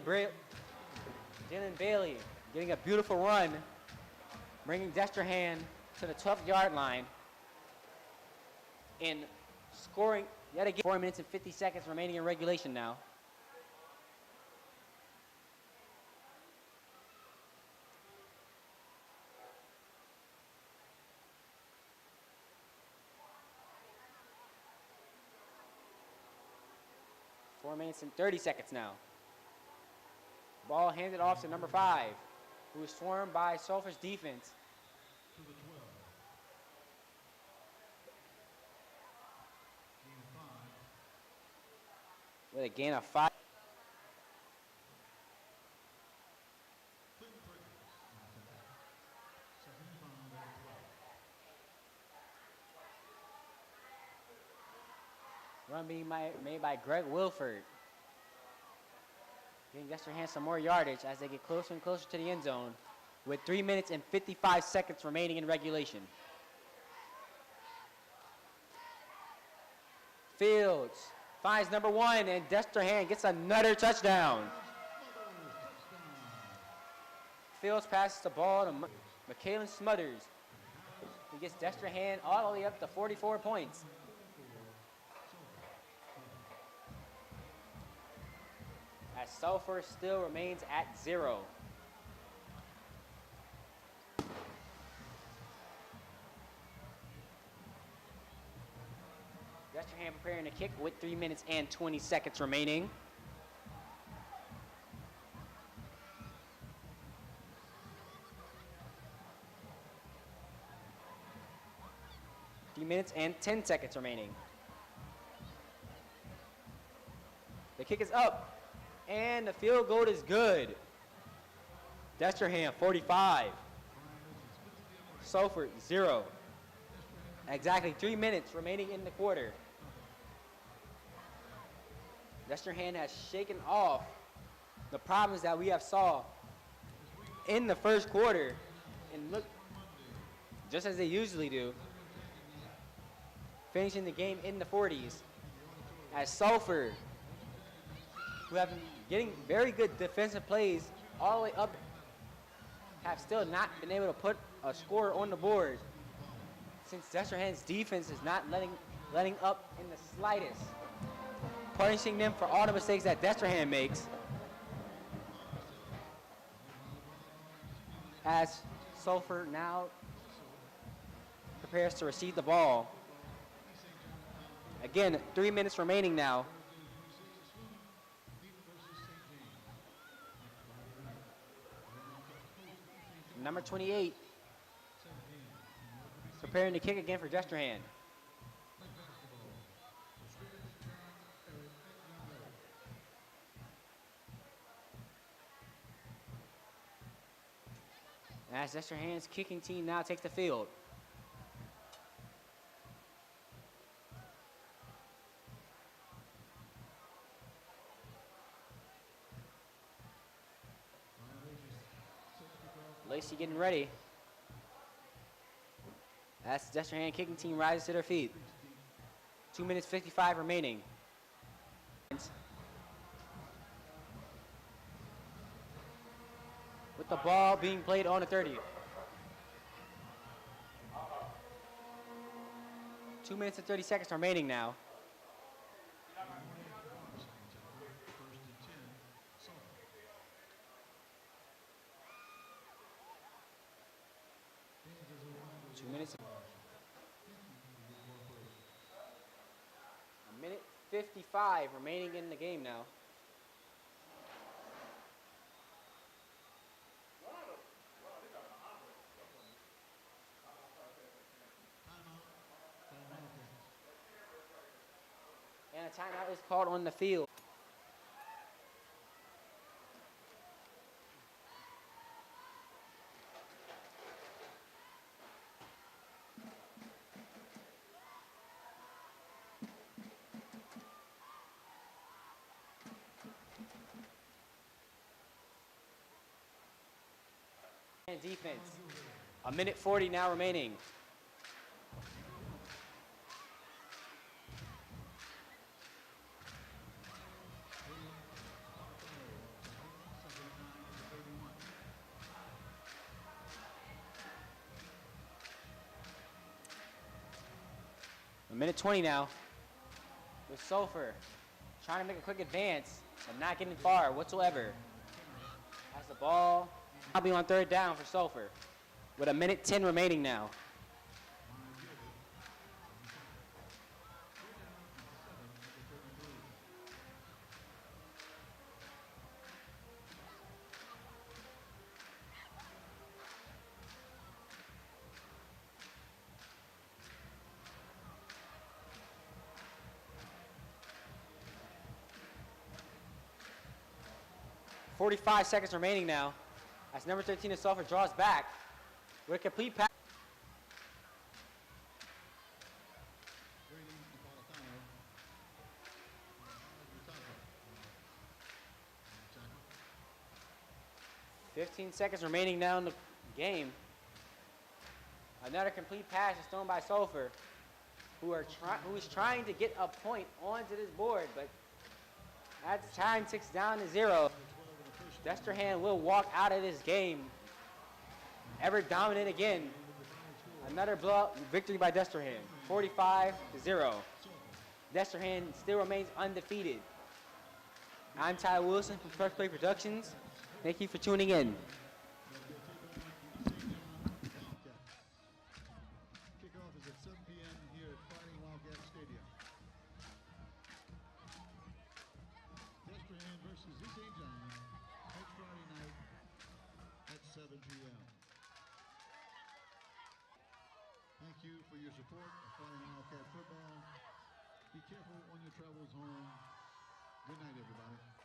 Bailey getting a beautiful run, bringing Destrehan to the 12-yard line and scoring yet again. 4 minutes and 50 seconds remaining in regulation now. Four minutes and 30 seconds now. Ball handed off to number 5, who is swarmed by Sulphur's defense. To the 12. Gain of 5. With a gain of 5. Second and final at 12. Run being made by Greg Wilford. Getting Destrehan some more yardage as they get closer and closer to the end zone with 3 minutes and 55 seconds remaining in regulation. Fields finds number 1, and Destrehan gets another touchdown. Fields passes the ball to Michaelan Smothers. He gets Destrehan all the way up to 44 points. As Sulphur still remains at 0. Destrehan preparing to kick with 3 minutes and 20 seconds remaining. Minutes and 10 seconds remaining. The kick is up, and the field goal is good. Destrehan 45, Sulphur 0. Exactly 3 minutes remaining in the quarter. Destrehan has shaken off the problems that we have saw in the first quarter and look just as they usually do, finishing the game in the 40s. As Sulphur, who have been getting very good defensive plays all the way up, have still not been able to put a score on the board since Destrehan's defense is not letting up in the slightest, punishing them for all the mistakes that Destrehan makes. As Sulphur now prepares to receive the ball. Again, 3 minutes remaining now. Number 28, preparing to kick again for Destrehan. As Destrehan's kicking team now takes the field. Lacey getting ready. As the Destrehan kicking team rises to their feet. 2 minutes 55 remaining. With the ball being played on the 30. 2 minutes and 30 seconds remaining now. A minute 55 remaining in the game now. And a timeout is called on the field. And defense. A minute 40 now remaining. A minute 20 now. With Sulphur trying to make a quick advance and not getting far whatsoever. Has the ball. I'll be on third down for Sulphur with a minute 10 remaining now. .45 seconds remaining now. As number 13 of Sulphur draws back with a complete pass. Brady Napolitano. 15 seconds remaining now in the game. Another complete pass is thrown by Sulphur, who is trying to get a point onto this board, but as time ticks down to 0, Destrehan will walk out of this game ever dominant again. Another blowout victory by Destrehan, 45-0. Destrehan still remains undefeated. I'm Ty Wilson from First Play Productions. Thank you for tuning in. Kickoff is at 7 p.m. here at Fighting Wildcat Stadium. Destrehan versus Destrehan next Friday night at 7 p.m. Thank you for your support of Fighting Wildcat football. Be careful on your travels home. Good night, everybody.